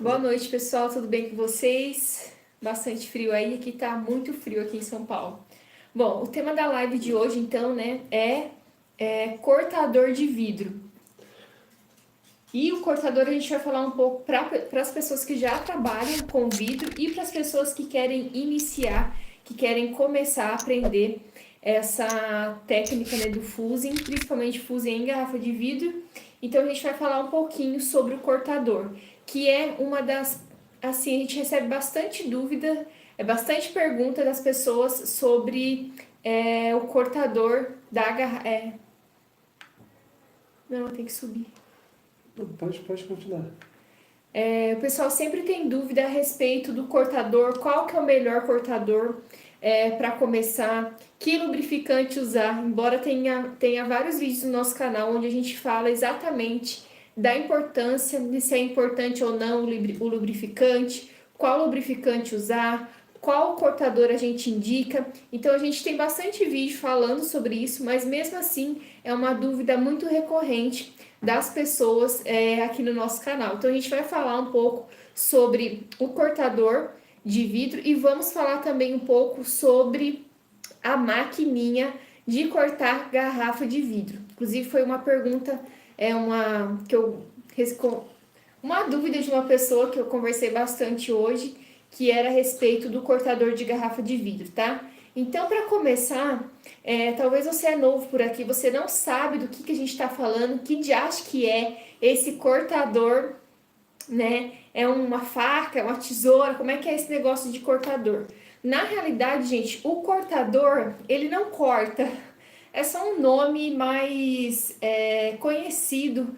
Boa noite, pessoal. Tudo bem com vocês? Bastante frio aí, aqui tá muito frio aqui em São Paulo. Bom, o tema da live de hoje, então, né, é cortador de vidro. E o cortador a gente vai falar um pouco para as pessoas que já trabalham com vidro e para as pessoas que querem iniciar, que querem começar a aprender essa técnica, né, do fusing, principalmente fusing em garrafa de vidro. Então a gente vai falar um pouquinho sobre o cortador, que é uma das, assim, a gente recebe bastante dúvida, bastante pergunta das pessoas sobre o cortador da garrafa. Não, tem que subir. Pode continuar. O pessoal sempre tem dúvida a respeito do cortador, qual que é o melhor cortador para começar, que lubrificante usar, embora tenha vários vídeos no nosso canal onde a gente fala exatamente da importância, de se é importante ou não o lubrificante, qual lubrificante usar, qual cortador a gente indica. Então a gente tem bastante vídeo falando sobre isso, mas mesmo assim é uma dúvida muito recorrente das pessoas aqui no nosso canal. Então a gente vai falar um pouco sobre o cortador de vidro e vamos falar também um pouco sobre a maquininha de cortar garrafa de vidro. Inclusive foi uma pergunta, uma dúvida de uma pessoa que eu conversei bastante hoje, que era a respeito do cortador de garrafa de vidro, tá? Então, para começar, talvez você é novo por aqui, você não sabe do que a gente está falando, que diacho que é esse cortador, né? É uma faca, é uma tesoura, como é que é esse negócio de cortador? Na realidade, gente, o cortador, ele não corta, é só um nome mais conhecido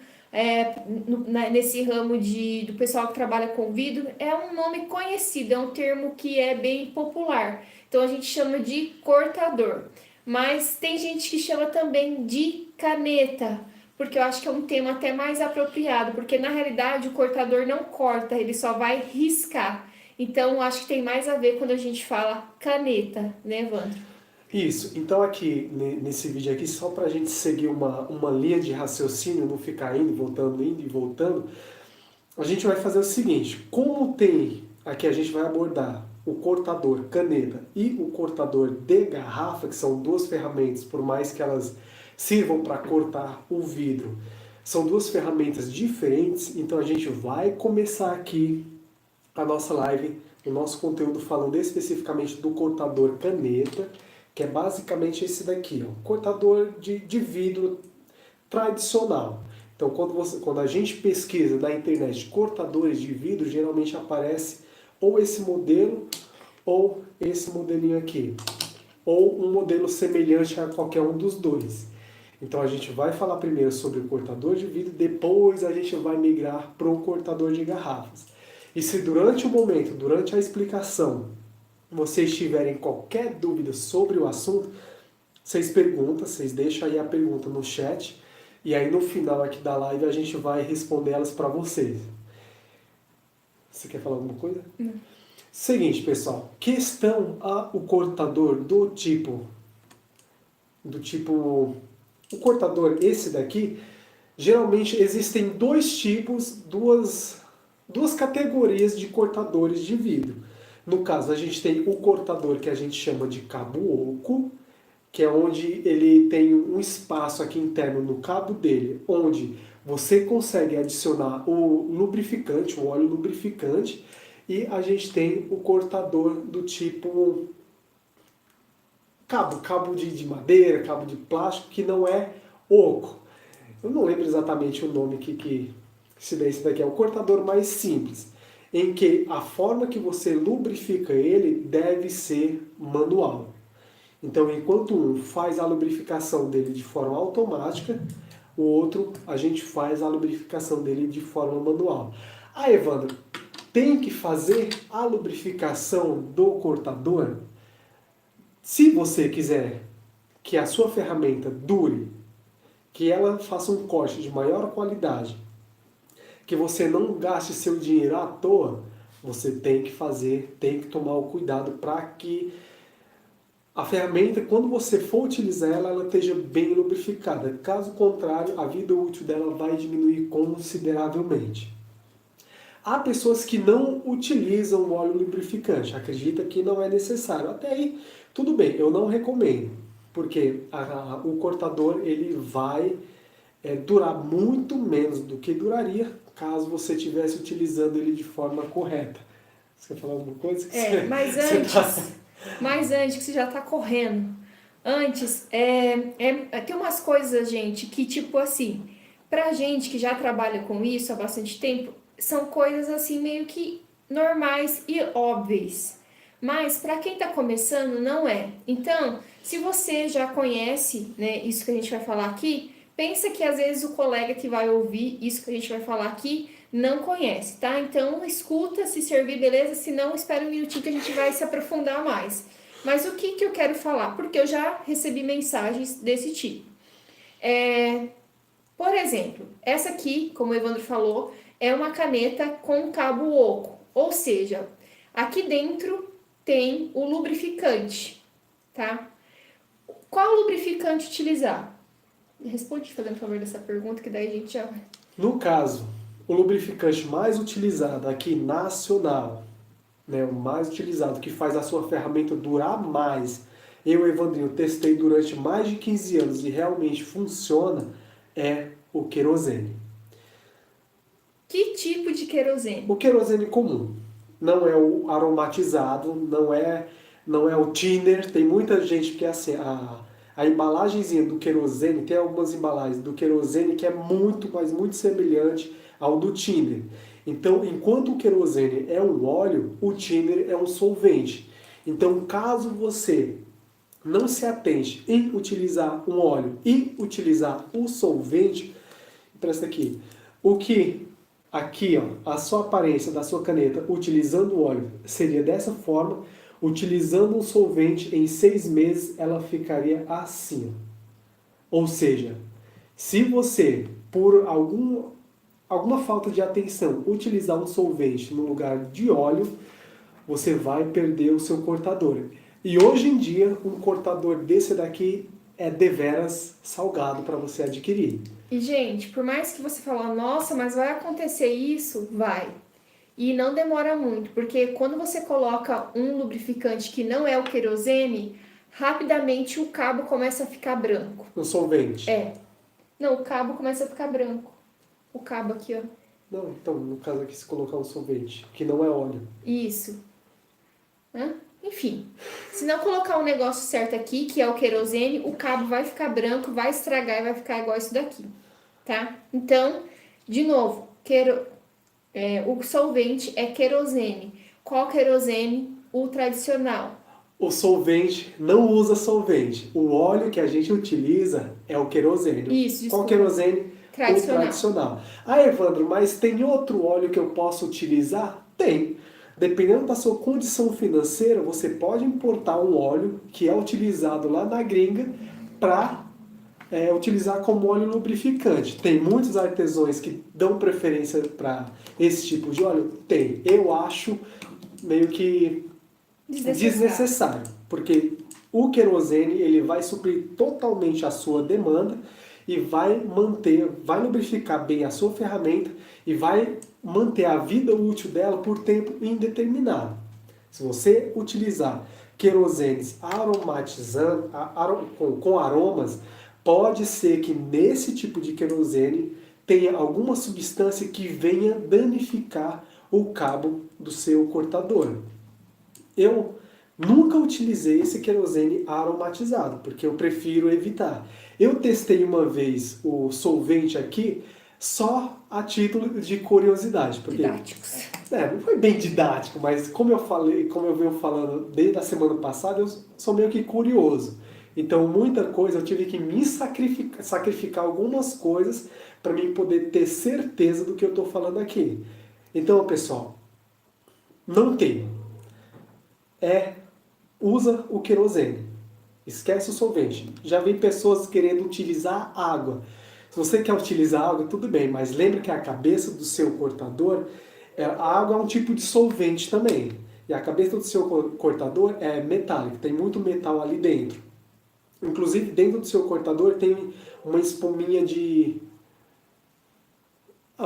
nesse ramo do pessoal que trabalha com vidro, é um nome conhecido, é um termo que é bem popular. Então a gente chama de cortador. Mas tem gente que chama também de caneta, porque eu acho que é um tema até mais apropriado, porque na realidade o cortador não corta, ele só vai riscar. Então eu acho que tem mais a ver quando a gente fala caneta, né, Evandro? Isso, então aqui, nesse vídeo aqui, só para a gente seguir uma linha de raciocínio, não ficar indo e voltando, a gente vai fazer o seguinte, como tem, aqui a gente vai abordar o cortador caneta e o cortador de garrafa, que são duas ferramentas, por mais que elas sirvam para cortar o vidro, são duas ferramentas diferentes, então a gente vai começar aqui a nossa live, o nosso conteúdo falando especificamente do cortador caneta, que é basicamente esse daqui, ó, cortador de vidro tradicional. Então, quando a gente pesquisa na internet cortadores de vidro, geralmente aparece ou esse modelo ou esse modelinho aqui, ou um modelo semelhante a qualquer um dos dois. Então a gente vai falar primeiro sobre o cortador de vidro, depois a gente vai migrar para o cortador de garrafas. E se durante o momento, durante a explicação, vocês tiverem qualquer dúvida sobre o assunto, vocês perguntam, vocês deixam aí a pergunta no chat, e aí no final aqui da live a gente vai responder elas para vocês. Você quer falar alguma coisa? Não. Seguinte, pessoal, questão o cortador o cortador esse daqui, geralmente existem dois tipos, duas categorias de cortadores de vidro. No caso, a gente tem o cortador que a gente chama de cabo oco, que é onde ele tem um espaço aqui interno no cabo dele, onde você consegue adicionar o lubrificante, o óleo lubrificante, e a gente tem o cortador do tipo cabo de madeira, cabo de plástico, que não é oco. Eu não lembro exatamente o nome que esse daqui é o cortador mais simples, em que a forma que você lubrifica ele deve ser manual. Então, enquanto um faz a lubrificação dele de forma automática, o outro a gente faz a lubrificação dele de forma manual. Ah, Evandro, tem que fazer a lubrificação do cortador? Se você quiser que a sua ferramenta dure, que ela faça um corte de maior qualidade, que você não gaste seu dinheiro à toa, você tem que tomar o cuidado para que a ferramenta, quando você for utilizar ela, ela esteja bem lubrificada. Caso contrário, a vida útil dela vai diminuir consideravelmente. Há pessoas que não utilizam o óleo lubrificante, acredita que não é necessário. Até aí, tudo bem, eu não recomendo, porque o cortador ele vai durar muito menos do que duraria caso você estivesse utilizando ele de forma correta. Você quer falar alguma coisa? Mas antes que você já tá correndo, antes, tem umas coisas, gente, que tipo assim, pra gente que já trabalha com isso há bastante tempo, são coisas assim meio que normais e óbvias. Mas para quem está começando, não é. Então, se você já conhece, né, isso que a gente vai falar aqui, pensa que às vezes o colega que vai ouvir isso que a gente vai falar aqui não conhece, tá? Então, escuta, se servir, beleza? Se não, espera um minutinho que a gente vai se aprofundar mais. Mas o que eu quero falar? Porque eu já recebi mensagens desse tipo. Por exemplo, essa aqui, como o Evandro falou, é uma caneta com cabo oco. Ou seja, aqui dentro tem o lubrificante, tá? Qual lubrificante utilizar? Responde fazendo favor dessa pergunta, que daí a gente já vai. No caso, o lubrificante mais utilizado aqui nacional, né, o mais utilizado, que faz a sua ferramenta durar mais, eu, Evandrinho, testei durante mais de 15 anos e realmente funciona, é o querosene. Que tipo de querosene? O querosene comum. Não é o aromatizado, não é o thinner. Tem muita gente que é assim, a embalagenzinha do querosene, tem algumas embalagens do querosene que é muito, mas muito semelhante ao do thinner. Então, enquanto o querosene é um óleo, o thinner é um solvente. Então, caso você não se atente em utilizar um óleo e utilizar o solvente, presta aqui, o que aqui, ó, a sua aparência da sua caneta utilizando o óleo seria dessa forma, utilizando um solvente em 6 meses ela ficaria assim. Ou seja, se você, por alguma falta de atenção, utilizar um solvente no lugar de óleo, você vai perder o seu cortador. E hoje em dia, um cortador desse daqui é deveras salgado para você adquirir. E, gente, por mais que você fale, nossa, mas vai acontecer isso? Vai. E não demora muito, porque quando você coloca um lubrificante que não é o querosene, rapidamente o cabo começa a ficar branco. O solvente? Não, o cabo começa a ficar branco. O cabo aqui, ó. Não, então, no caso aqui, se colocar um solvente, que não é óleo. Isso. Enfim, se não colocar o negócio certo aqui, que é o querosene, o cabo vai ficar branco, vai estragar e vai ficar igual isso daqui, tá? Então, de novo, o solvente é querosene. Qual querosene? O tradicional. O solvente não usa solvente. O óleo que a gente utiliza é o querosene. Isso, qual desculpa. querosene? Tradicional. O tradicional. Ah, Evandro, mas tem outro óleo que eu posso utilizar? Tem. Dependendo da sua condição financeira, você pode importar um óleo que é utilizado lá na gringa para utilizar como óleo lubrificante. Tem muitos artesãos que dão preferência para esse tipo de óleo? Tem. Eu acho meio que desnecessário, porque o querosene ele vai suprir totalmente a sua demanda e vai lubrificar bem a sua ferramenta e vai manter a vida útil dela por tempo indeterminado. Se você utilizar querosenes aromatizando, com aromas, pode ser que nesse tipo de querosene tenha alguma substância que venha danificar o cabo do seu cortador. Eu nunca utilizei esse querosene aromatizado, porque eu prefiro evitar. Eu testei uma vez o solvente aqui, só a título de curiosidade. Porque, didáticos. Não foi bem didático, mas como eu venho falando desde a semana passada, eu sou meio que curioso. Então, muita coisa, eu tive que me sacrificar algumas coisas para mim poder ter certeza do que eu estou falando aqui. Então, pessoal, não tem. Usa o querosene. Esquece o solvente. Já vi pessoas querendo utilizar água. Se você quer utilizar água, tudo bem, mas lembre que a cabeça do seu cortador, a água é um tipo de solvente também. E a cabeça do seu cortador é metálica, tem muito metal ali dentro. Inclusive, dentro do seu cortador tem uma espuminha de...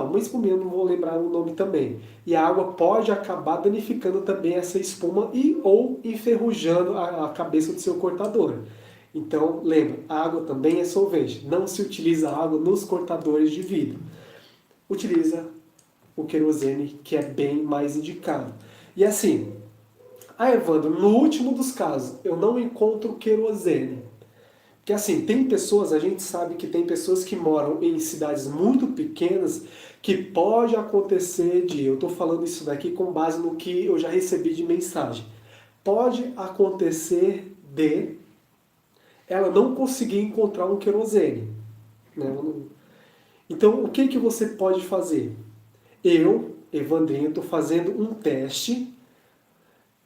uma espuminha, eu não vou lembrar o nome também. E a água pode acabar danificando também essa espuma e ou enferrujando a cabeça do seu cortador. Então, lembra, a água também é solvente. Não se utiliza água nos cortadores de vidro. Utiliza o querosene, que é bem mais indicado. E assim, Evandro, no último dos casos, eu não encontro querosene. Porque assim, tem pessoas, a gente sabe que tem pessoas que moram em cidades muito pequenas que pode acontecer de, eu estou falando isso daqui com base no que eu já recebi de mensagem, pode acontecer de ela não conseguir encontrar um querosene. Né? Então, o que você pode fazer? Eu, Evandrinho, estou fazendo um teste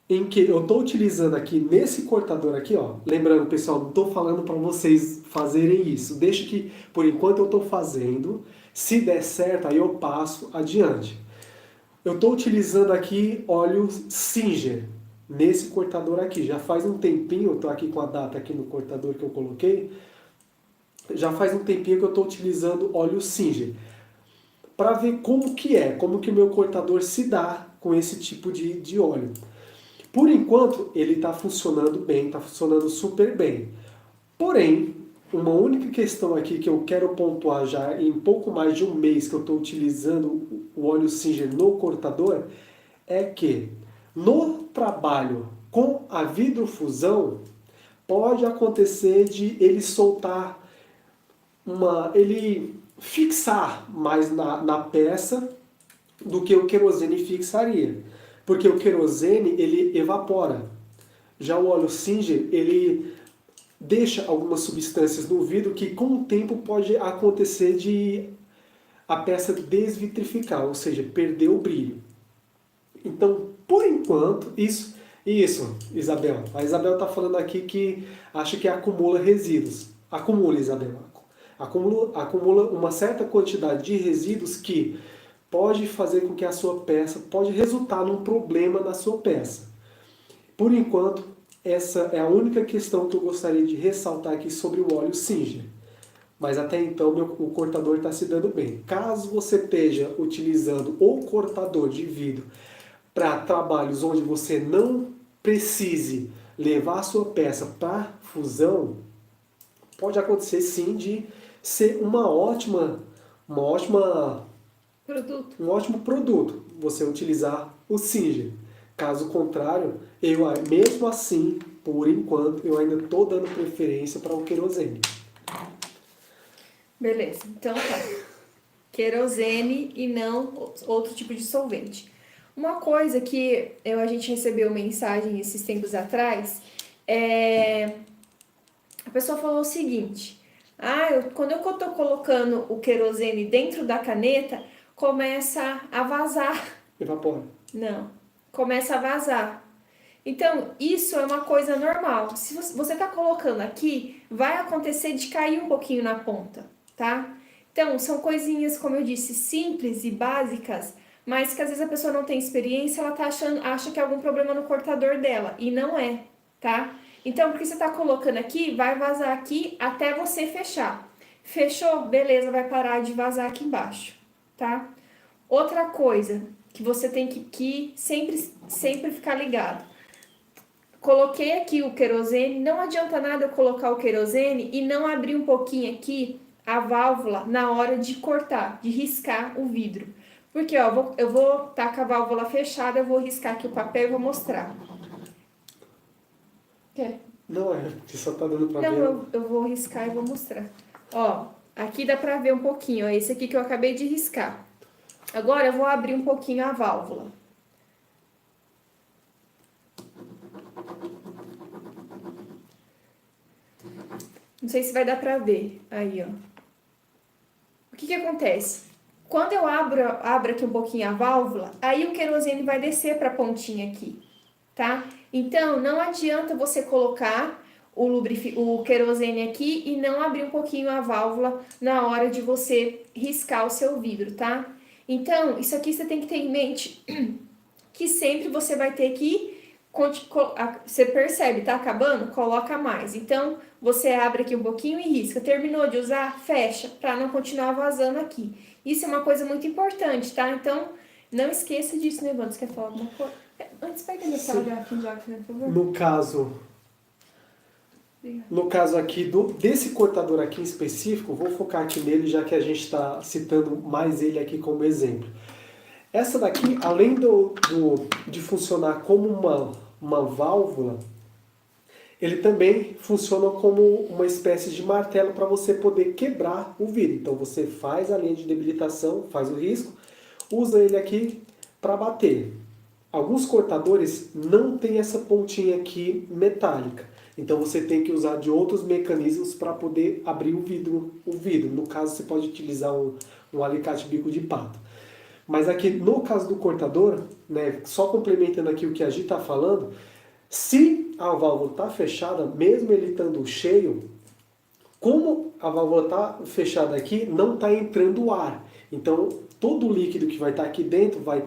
em que eu estou utilizando aqui nesse cortador aqui, ó. Lembrando, pessoal, não estou falando para vocês fazerem isso. Deixa que, por enquanto, eu estou fazendo. Se der certo, aí eu passo adiante. Eu estou utilizando aqui óleo Singer nesse cortador aqui. Já faz um tempinho, eu estou aqui com a data aqui no cortador que eu coloquei. Já faz um tempinho que eu estou utilizando óleo Singer. Para ver como que o meu cortador se dá com esse tipo de óleo. Por enquanto, ele está funcionando bem, está funcionando super bem. Porém, uma única questão aqui que eu quero pontuar já em pouco mais de um mês que eu estou utilizando o óleo Singer no cortador, é que no trabalho com a vidrofusão, pode acontecer de ele soltar ele fixar mais na peça do que o querosene fixaria. Porque o querosene, ele evapora. Já o óleo Singer, ele deixa algumas substâncias no vidro que com o tempo pode acontecer de a peça desvitrificar, ou seja, perder o brilho. Então, por enquanto, isso, Isabel. A Isabel está falando aqui que acha que acumula resíduos. Acumula, Isabel. Acumula uma certa quantidade de resíduos que pode fazer com que a sua peça, pode resultar num problema na sua peça. Por enquanto, essa é a única questão que eu gostaria de ressaltar aqui sobre o óleo Singer. Mas até então o cortador está se dando bem. Caso você esteja utilizando o cortador de vidro para trabalhos onde você não precise levar a sua peça para fusão, pode acontecer sim de ser um ótimo produto você utilizar o Singer. Caso contrário, mesmo assim, por enquanto, eu ainda estou dando preferência para o querosene. Beleza, então tá. Querosene e não outro tipo de solvente. Uma coisa que a gente recebeu mensagem esses tempos atrás, a pessoa falou o seguinte: quando eu tô colocando o querosene dentro da caneta, começa a vazar. Evapora. Não, começa a vazar. Então, isso é uma coisa normal. Se você tá colocando aqui, vai acontecer de cair um pouquinho na ponta, tá? Então, são coisinhas, como eu disse, simples e básicas, mas que às vezes a pessoa não tem experiência, ela acha que é algum problema no cortador dela, e não é, tá? Então, porque você tá colocando aqui, vai vazar aqui até você fechar. Fechou? Beleza, vai parar de vazar aqui embaixo, tá? Outra coisa que você tem que sempre ficar ligado. Coloquei aqui o querosene, não adianta nada eu colocar o querosene e não abrir um pouquinho aqui a válvula na hora de cortar, de riscar o vidro. Porque, ó, eu vou estar com a válvula fechada, eu vou riscar aqui o papel e vou mostrar. Quer? Não, você só tá dando pra ver. Não, eu vou riscar e vou mostrar. Ó, aqui dá pra ver um pouquinho, ó, esse aqui que eu acabei de riscar. Agora eu vou abrir um pouquinho a válvula. Não sei se vai dar pra ver. Aí, ó. O que acontece? Quando eu abro aqui um pouquinho a válvula, aí o querosene vai descer pra pontinha aqui, tá? Então, não adianta você colocar o querosene aqui e não abrir um pouquinho a válvula na hora de você riscar o seu vidro, tá? Então, isso aqui você tem que ter em mente que sempre você vai ter que... Você percebe, tá acabando? Coloca mais. Então, você abre aqui um pouquinho e risca. Terminou de usar? Fecha, para não continuar vazando aqui. Isso é uma coisa muito importante, tá? Então, não esqueça disso, né, Evandro? Você quer falar alguma coisa? Antes, pega meu celular garrafinha de água, por favor. No caso aqui desse cortador aqui em específico, vou focar aqui nele, já que a gente está citando mais ele aqui como exemplo. Essa daqui, além de funcionar como uma válvula, ele também funciona como uma espécie de martelo para você poder quebrar o vidro. Então você faz a linha de debilitação, faz o risco, usa ele aqui para bater. Alguns cortadores não têm essa pontinha aqui metálica. Então você tem que usar de outros mecanismos para poder abrir o vidro. No caso, você pode utilizar um alicate bico de pato. Mas aqui, no caso do cortador, né, só complementando aqui o que a Gi está falando, se a válvula está fechada, mesmo ele estando cheio, como a válvula está fechada aqui, não está entrando ar. Então, todo o líquido que vai estar aqui dentro vai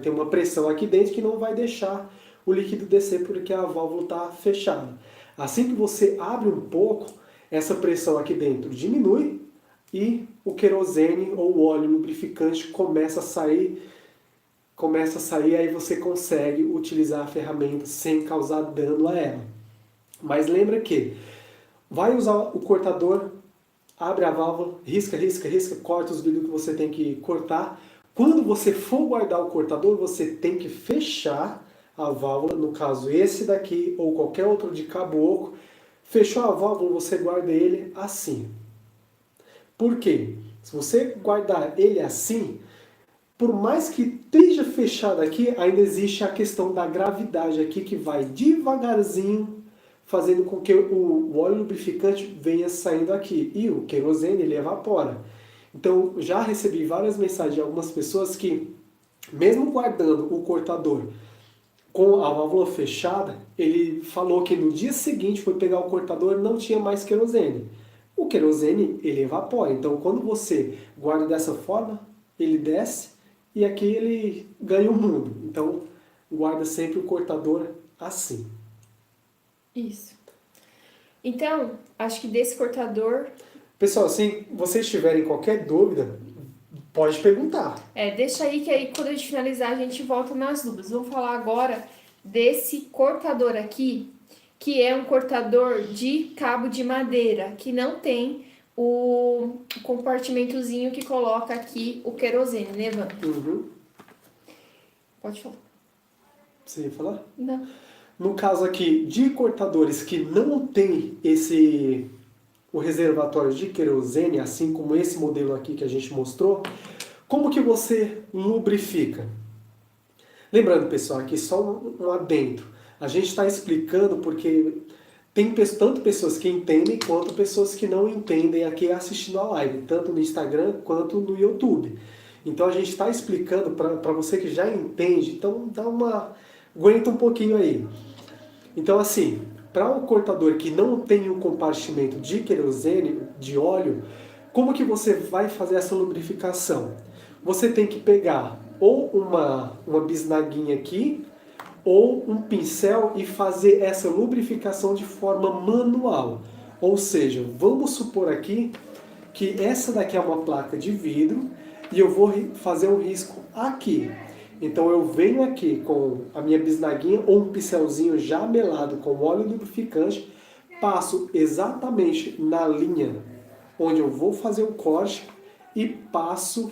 ter uma pressão aqui dentro que não vai deixar o líquido descer porque a válvula está fechada. Assim que você abre um pouco, essa pressão aqui dentro diminui e o querosene ou o óleo lubrificante começa a sair, aí você consegue utilizar a ferramenta sem causar dano a ela. Mas lembra que vai usar o cortador, abre a válvula, risca, corta os vidros que você tem que cortar. Quando você for guardar o cortador, você tem que fechar a válvula, no caso esse daqui ou qualquer outro de cabo oco. Fechou a válvula, você guarda ele assim. Por quê? Se você guardar ele assim, por mais que esteja fechado aqui, ainda existe a questão da gravidade aqui que vai devagarzinho fazendo com que o óleo lubrificante venha saindo aqui. E o querosene, ele evapora. Então, já recebi várias mensagens de algumas pessoas que, mesmo guardando o cortador com a válvula fechada, ele falou que no dia seguinte foi pegar o cortador e não tinha mais querosene. O querosene, ele evapora. Então, quando você guarda dessa forma, ele desce e aqui ele ganha o mundo. Então, guarda sempre o cortador assim. Isso. Então, acho que desse cortador... Pessoal, se vocês tiverem qualquer dúvida, pode perguntar. Deixa aí que aí quando a gente finalizar a gente volta nas dúvidas. Vamos falar agora desse cortador aqui, que é um cortador de cabo de madeira, que não tem o compartimentozinho que coloca aqui o querosene, né, Evandro? Uhum. Pode falar. Você ia falar? Não. No caso aqui de cortadores que não tem o reservatório de querosene, assim como esse modelo aqui que a gente mostrou, como que você lubrifica? Lembrando, pessoal, aqui só um adentro. A gente está explicando porque tem tanto pessoas que entendem quanto pessoas que não entendem aqui assistindo a live, tanto no Instagram quanto no YouTube. Então a gente está explicando para você que já entende, então aguenta um pouquinho aí. Então assim, para um cortador que não tem um compartimento de querosene, de óleo, como que você vai fazer essa lubrificação? Você tem que pegar ou uma bisnaguinha aqui, ou um pincel e fazer essa lubrificação de forma manual. Ou seja, vamos supor aqui que essa daqui é uma placa de vidro e eu vou fazer um risco aqui. Então eu venho aqui com a minha bisnaguinha ou um pincelzinho já melado com óleo lubrificante, passo exatamente na linha onde eu vou fazer o corte e passo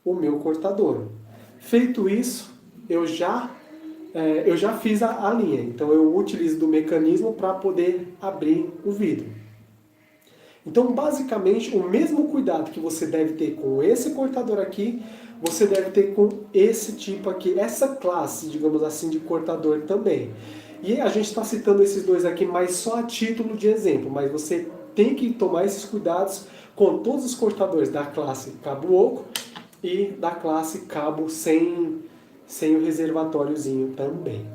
o meu cortador. Feito isso, eu já fiz a linha, então eu utilizo do mecanismo para poder abrir o vidro. Então, basicamente, o mesmo cuidado que você deve ter com esse cortador aqui, você deve ter com esse tipo aqui, essa classe, digamos assim, de cortador também. E a gente está citando esses dois aqui, mas só a título de exemplo, mas você tem que tomar esses cuidados com todos os cortadores da classe cabo oco e da classe cabo sem o reservatóriozinho também.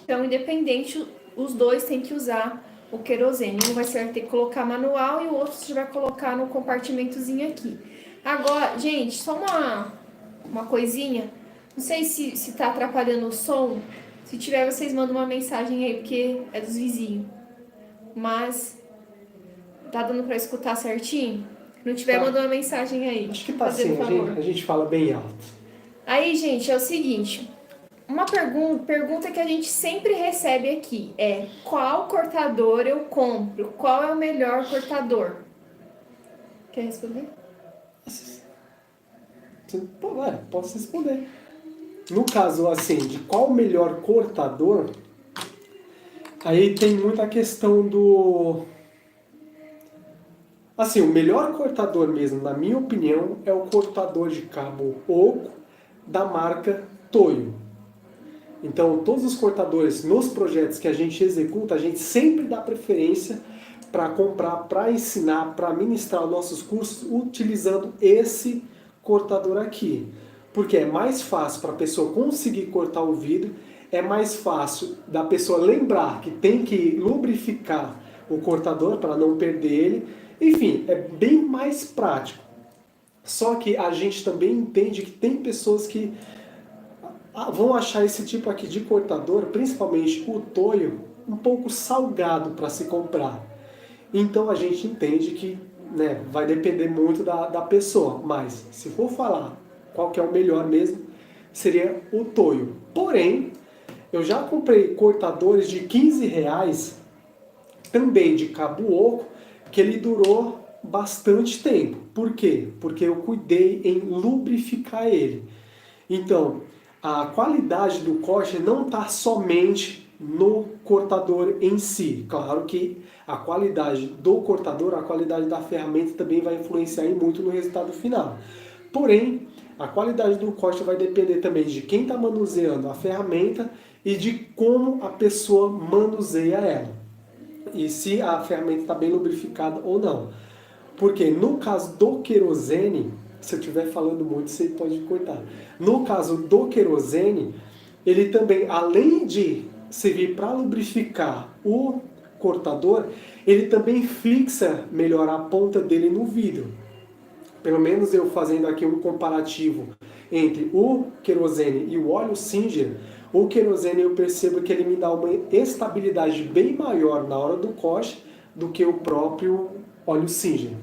Então, independente, os dois têm que usar o querosene. Um vai ter que colocar manual e o outro você vai colocar no compartimentozinho aqui. Agora, gente, só uma coisinha. Não sei se tá atrapalhando o som. Se tiver, vocês mandam uma mensagem aí, porque é dos vizinhos. Mas, tá dando pra escutar certinho? não tiver, Tá. manda uma mensagem aí. Acho que tá fazendo assim, favor. a gente fala bem alto. Aí, gente, é o seguinte, uma pergunta que a gente sempre recebe aqui é: qual cortador eu compro? Qual é o melhor cortador? Quer responder? Pô, posso responder. No caso, assim, de qual o melhor cortador, aí tem muita questão do... Assim, o melhor cortador mesmo, na minha opinião, é o cortador de cabo oco da marca Toyo. Então, todos os cortadores nos projetos que a gente executa, a gente sempre dá preferência para comprar, para ensinar, para ministrar os nossos cursos utilizando esse cortador aqui. Porque é mais fácil para a pessoa conseguir cortar o vidro, é mais fácil da pessoa lembrar que tem que lubrificar o cortador para não perder ele. Enfim, é bem mais prático. Só que a gente também entende que tem pessoas que vão achar esse tipo aqui de cortador, principalmente o Toyo, um pouco salgado para se comprar. Então a gente entende que, né, vai depender muito da pessoa, mas se for falar qual que é o melhor mesmo, seria o Toyo. Porém, eu já comprei cortadores de R$ 15, também de cabo oco, que ele durou bastante tempo. Por quê? Porque eu cuidei em lubrificar ele. Então, a qualidade do corte não está somente no cortador em si. Claro que a qualidade do cortador, a qualidade da ferramenta também vai influenciar muito no resultado final. Porém, a qualidade do corte vai depender também de quem está manuseando a ferramenta e de como a pessoa manuseia ela. E se a ferramenta está bem lubrificada ou não. Porque no caso do querosene, se eu estiver falando muito, você pode cortar. No caso do querosene, ele também, além de servir para lubrificar o cortador, ele também fixa melhor a ponta dele no vidro. Pelo menos eu fazendo aqui um comparativo entre o querosene e o óleo Singer, o querosene eu percebo que ele me dá uma estabilidade bem maior na hora do corte do que o próprio óleo Singer.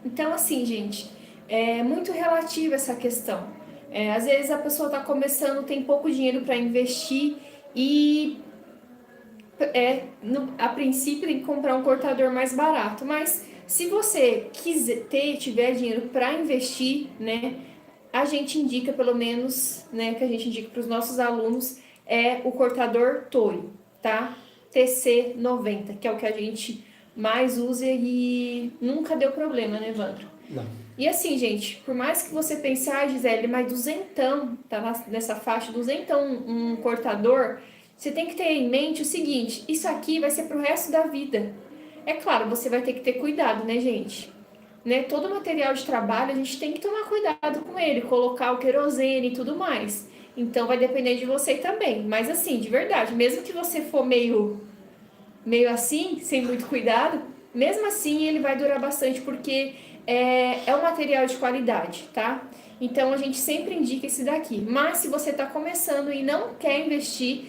Então, assim, gente, é muito relativa essa questão. Às vezes a pessoa está começando, tem pouco dinheiro para investir e a princípio tem que comprar um cortador mais barato. Mas se você tiver dinheiro para investir, né, a gente indica pelo menos, né, que a gente indica para os nossos alunos é o cortador Toyo, tá? TC90, que é o que a gente mais usa e nunca deu problema, né, Evandro? Não. E assim, gente, por mais que você pense, Gisele, mas duzentão, tá nessa faixa, duzentão um cortador, você tem que ter em mente o seguinte, isso aqui vai ser pro resto da vida. É claro, você vai ter que ter cuidado, né, gente? Né? Todo material de trabalho, a gente tem que tomar cuidado com ele, colocar o querosene e tudo mais. Então, vai depender de você também. Mas assim, de verdade, mesmo que você for meio assim, sem muito cuidado, mesmo assim ele vai durar bastante, porque é um material de qualidade, tá? Então a gente sempre indica esse daqui. Mas se você está começando e não quer investir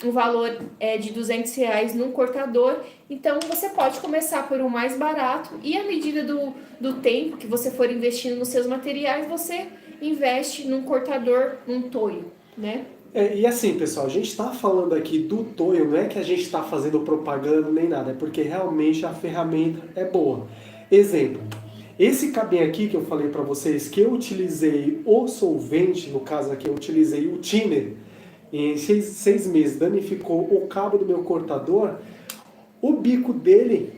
um valor de R$ 200 num cortador, então você pode começar por um mais barato e à medida do tempo que você for investindo nos seus materiais, você investe num cortador, num Toyo, né? E assim, pessoal, a gente está falando aqui do Toyo, não é que a gente está fazendo propaganda nem nada, é porque realmente a ferramenta é boa. Exemplo, esse cabinho aqui que eu falei para vocês, que eu utilizei o solvente, no caso aqui eu utilizei o thinner, e em 6 meses danificou o cabo do meu cortador, o bico dele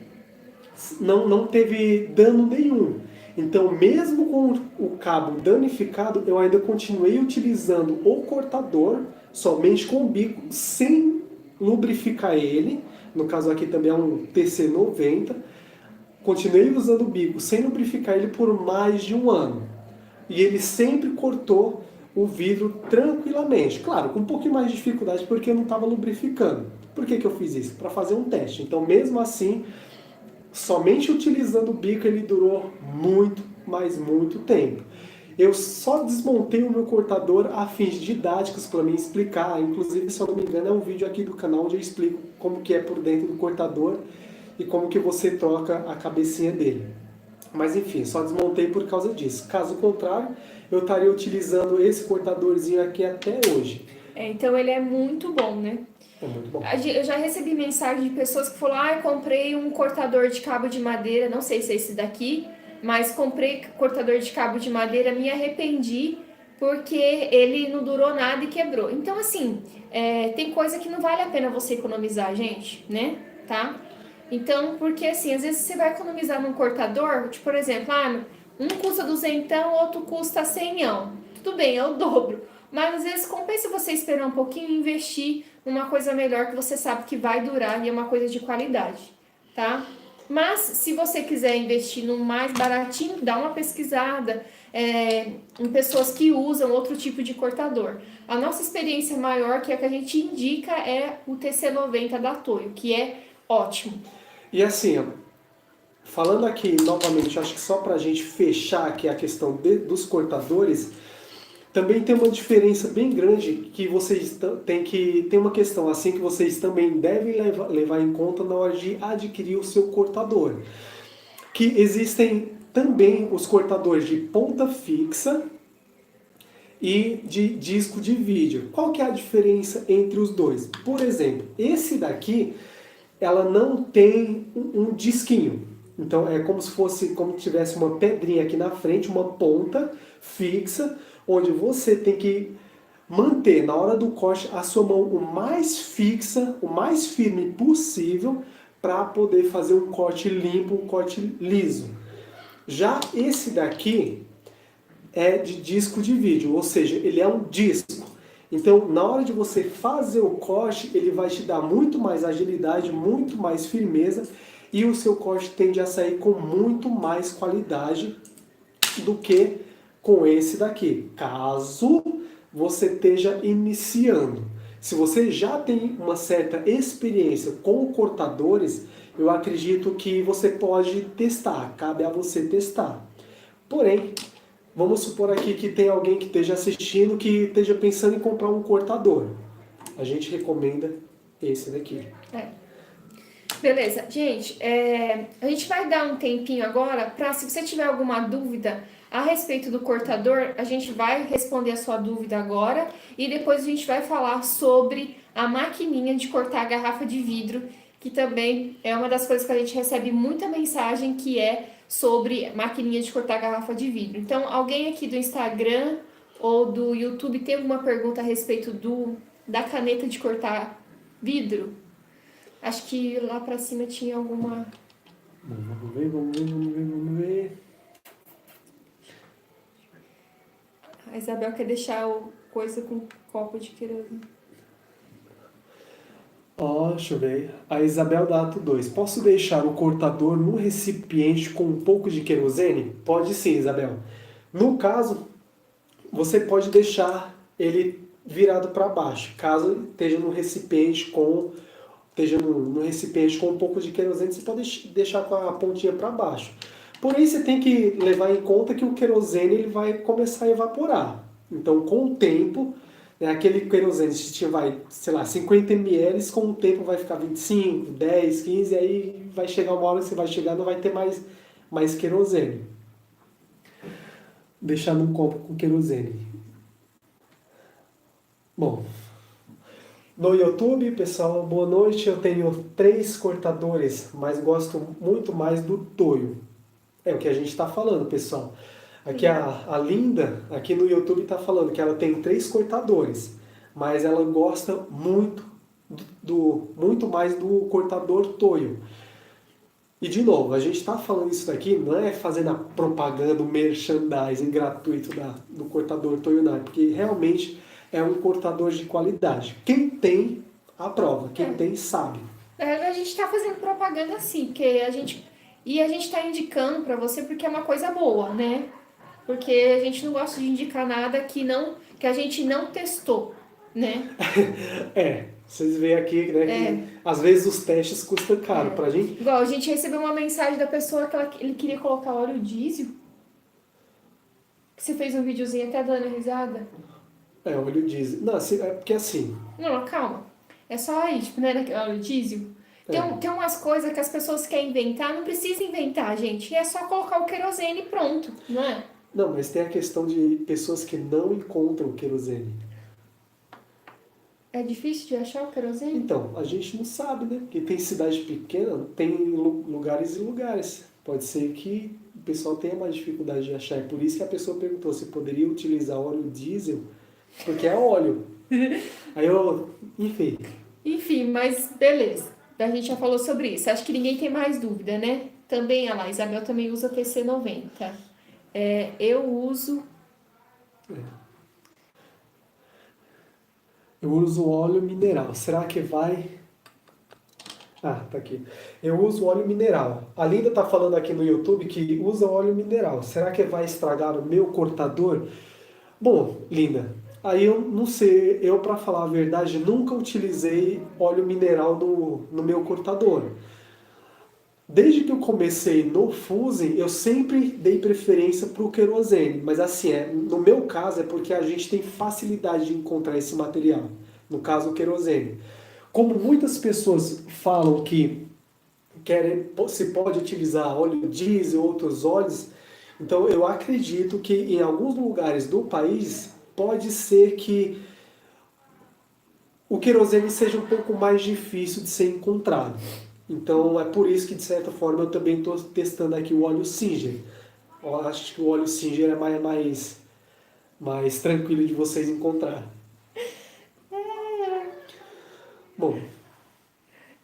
não teve dano nenhum. Então, mesmo com o cabo danificado, eu ainda continuei utilizando o cortador, somente com o bico, sem lubrificar ele. No caso aqui também é um TC90. Continuei usando o bico sem lubrificar ele por mais de 1 ano. E ele sempre cortou o vidro tranquilamente. Claro, com um pouquinho mais de dificuldade porque eu não estava lubrificando. Por que eu fiz isso? Para fazer um teste. Então, mesmo assim, somente utilizando o bico ele durou muito, mas muito tempo. Eu só desmontei o meu cortador a fins didáticos para me explicar. Inclusive, se eu não me engano, é um vídeo aqui do canal onde eu explico como que é por dentro do cortador e como que você troca a cabecinha dele. Mas enfim, só desmontei por causa disso. Caso contrário, eu estaria utilizando esse cortadorzinho aqui até hoje. Então ele é muito bom, né? É muito bom. Eu já recebi mensagem de pessoas que falaram, eu comprei um cortador de cabo de madeira, não sei se é esse daqui, mas comprei cortador de cabo de madeira, me arrependi porque ele não durou nada e quebrou. Então, assim, tem coisa que não vale a pena você economizar, gente, né? Tá? Então, porque assim, às vezes você vai economizar num cortador, tipo, por exemplo, um custa duzentão, outro custa cenhão. Tudo bem, é o dobro. Mas às vezes compensa você esperar um pouquinho e investir numa coisa melhor que você sabe que vai durar e é uma coisa de qualidade, tá? Mas se você quiser investir num mais baratinho, dá uma pesquisada em pessoas que usam outro tipo de cortador. A nossa experiência maior, que é a que a gente indica, é o TC90 da Toyo, que é ótimo. E assim, ó, falando aqui novamente, acho que só para a gente fechar aqui a questão dos cortadores, também tem uma diferença bem grande que vocês tem uma questão assim que vocês também devem levar em conta na hora de adquirir o seu cortador. Que existem também os cortadores de ponta fixa e de disco de vídeo. Qual que é a diferença entre os dois? Por exemplo, esse daqui, ela não tem um disquinho. Então é como se fosse, como tivesse uma pedrinha aqui na frente, uma ponta fixa, onde você tem que manter na hora do corte a sua mão o mais fixa, o mais firme possível, para poder fazer um corte limpo, um corte liso. Já esse daqui é de disco de vídeo, ou seja, ele é um disco. Então, na hora de você fazer o corte, ele vai te dar muito mais agilidade, muito mais firmeza, e o seu corte tende a sair com muito mais qualidade do que com esse daqui, caso você esteja iniciando. Se você já tem uma certa experiência com cortadores, eu acredito que você pode testar, cabe a você testar. Porém, vamos supor aqui que tem alguém que esteja assistindo que esteja pensando em comprar um cortador. A gente recomenda esse daqui. Beleza, gente, a gente vai dar um tempinho agora para, se você tiver alguma dúvida a respeito do cortador, a gente vai responder a sua dúvida agora e depois a gente vai falar sobre a maquininha de cortar a garrafa de vidro, que também é uma das coisas que a gente recebe muita mensagem, que é sobre maquininha de cortar a garrafa de vidro. Então, alguém aqui do Instagram ou do YouTube tem alguma pergunta a respeito da caneta de cortar vidro? Acho que lá pra cima tinha alguma... Vamos ver. A Isabel quer deixar o coisa com copo de querosene. Deixa eu ver. A Isabel Dato 2. Posso deixar o cortador no recipiente com um pouco de querosene? Pode sim, Isabel. No caso, você pode deixar ele virado para baixo, caso esteja no recipiente com um pouco de querosene, você pode deixar com a pontinha para baixo. Porém, você tem que levar em conta que o querosene ele vai começar a evaporar. Então, com o tempo, aquele querosene, se tiver, sei lá, 50 ml, com o tempo vai ficar 25, 10, 15, aí vai chegar uma hora que você vai chegar não vai ter mais querosene. Deixar num copo com querosene. Bom, no YouTube, pessoal, boa noite. Eu tenho 3 cortadores, mas gosto muito mais do Toyo. É o que a gente está falando, pessoal. Aqui a Linda, aqui no YouTube, está falando que ela tem 3 cortadores, mas ela gosta muito mais do cortador Toyo. E de novo, a gente está falando isso daqui, não é fazendo a propaganda, o merchandising gratuito do cortador Toyo, não, porque realmente é um cortador de qualidade. Quem tem, aprova. Quem tem, sabe. A gente está fazendo propaganda sim, porque a gente está indicando para você porque é uma coisa boa, né? Porque a gente não gosta de indicar nada que a gente não testou, né? Vocês veem aqui, né, que às vezes os testes custam caro pra gente. Igual, a gente recebeu uma mensagem da pessoa que ele queria colocar óleo diesel. Que você fez um videozinho até dando risada. Óleo diesel. Não, é porque assim... Não, calma. É só aí, tipo, não era óleo diesel? Tem umas coisas que as pessoas querem inventar, não precisa inventar, gente. É só colocar o querosene e pronto, não é? Não, mas tem a questão de pessoas que não encontram querosene. É difícil de achar o querosene? Então, a gente não sabe, né? Porque tem cidade pequena, tem lugares e lugares. Pode ser que o pessoal tenha mais dificuldade de achar. É por isso que a pessoa perguntou se poderia utilizar óleo diesel, porque é óleo. Aí eu, enfim. Enfim, mas beleza. A gente já falou sobre isso. Acho que ninguém tem mais dúvida, né? Também, a Isabel também usa TC90. Eu uso. Eu uso óleo mineral. Será que vai? Ah, tá aqui. Eu uso óleo mineral. A Linda tá falando aqui no YouTube que usa óleo mineral. Será que vai estragar o meu cortador? Bom, Linda, aí eu não sei, eu para falar a verdade nunca utilizei óleo mineral no meu cortador. Desde que eu comecei no Fusion, eu sempre dei preferência para o querosene, mas assim, no meu caso é porque a gente tem facilidade de encontrar esse material, no caso o querosene. Como muitas pessoas falam que se pode utilizar óleo diesel, outros óleos, então eu acredito que em alguns lugares do país pode ser que o querosene seja um pouco mais difícil de ser encontrado. Então é por isso que de certa forma eu também estou testando aqui o óleo Singer. Eu acho que o óleo Singer é mais tranquilo de vocês encontrar. Bom,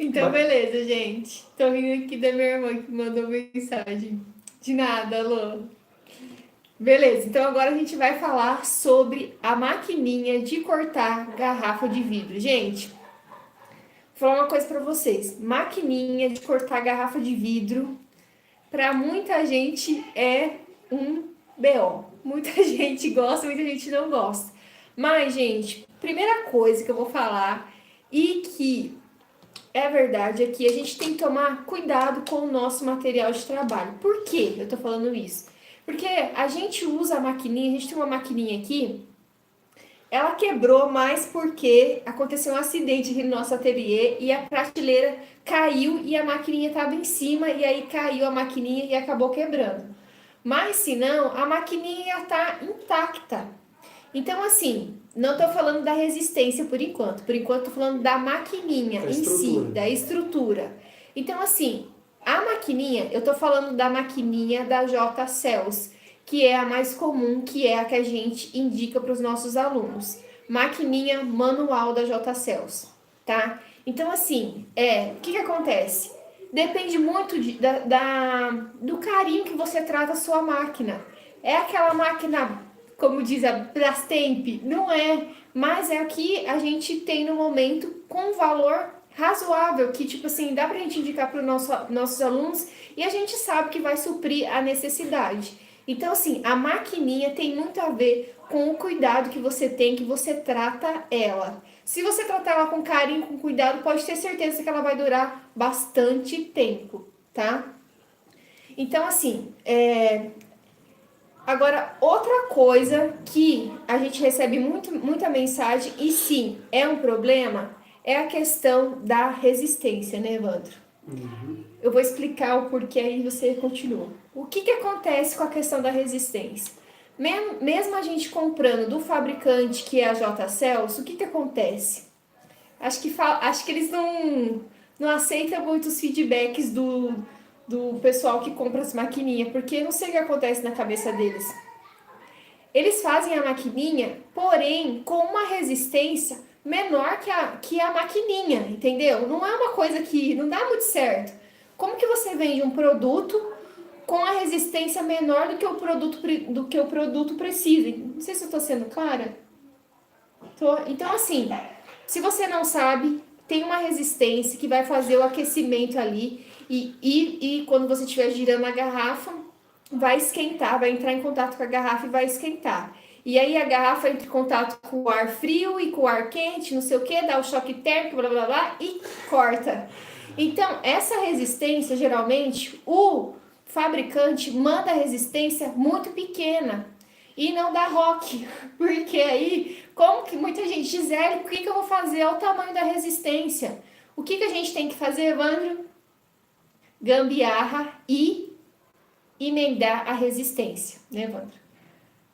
Então, mas, beleza, gente. Tô rindo aqui da minha irmã que mandou mensagem. De nada, alô. Beleza, então agora a gente vai falar sobre a maquininha de cortar garrafa de vidro. Gente, vou falar uma coisa pra vocês. Maquininha de cortar garrafa de vidro, pra muita gente é um BO. Muita gente gosta, muita gente não gosta. Mas, gente, primeira coisa que eu vou falar e que é verdade é que a gente tem que tomar cuidado com o nosso material de trabalho. Por que eu tô falando isso? Porque a gente usa a maquininha, a gente tem uma maquininha aqui, ela quebrou mais porque aconteceu um acidente aqui no nosso ateliê e a prateleira caiu e a maquininha estava em cima e aí caiu a maquininha e acabou quebrando. Mas se não, a maquininha está intacta. Então, assim, não estou falando da resistência por enquanto. Por enquanto, estou falando da maquininha em si, da estrutura. Então, assim, a maquininha, eu estou falando da maquininha da J-Cells, que é a mais comum, que é a que a gente indica para os nossos alunos. Maquininha manual da J-Cells, tá? Então, assim, o que acontece? Depende muito do carinho que você trata a sua máquina. É aquela máquina, como diz a Brastemp, não é, mas é a que a gente tem no momento com valor razoável, que tipo assim, dá pra gente indicar para os nossos alunos e a gente sabe que vai suprir a necessidade. Então assim, a maquininha tem muito a ver com o cuidado que você tem, que você trata ela. Se você tratar ela com carinho, com cuidado, pode ter certeza que ela vai durar bastante tempo, tá? Então assim, Agora, outra coisa que a gente recebe muita mensagem, e sim, é um problema, é a questão da resistência, né, Evandro? Eu vou explicar o porquê aí você continua. O que acontece com a questão da resistência? Mesmo a gente comprando do fabricante, que é a J-Cells, o que acontece? Acho que eles não aceitam muito os feedbacks do pessoal que compra as maquininhas, porque eu não sei o que acontece na cabeça deles. Eles fazem a maquininha, porém com uma resistência menor que a maquininha, entendeu? Não é uma coisa que não dá muito certo. Como que você vende um produto com a resistência menor do que o produto precisa? Não sei se eu estou sendo clara. Então, assim, se você não sabe, tem uma resistência que vai fazer o aquecimento ali e quando você estiver girando a garrafa, vai esquentar, vai entrar em contato com a garrafa e vai esquentar. E aí a garrafa entra em contato com o ar frio e com o ar quente, não sei o que, dá o choque térmico, blá blá blá, e corta. Então, essa resistência, geralmente, o fabricante manda a resistência muito pequena e não dá rock, porque aí, como que muita gente diz, por que eu vou fazer? Olha o tamanho da resistência. O que a gente tem que fazer, Evandro? Gambiarra e emendar a resistência, né, Evandro?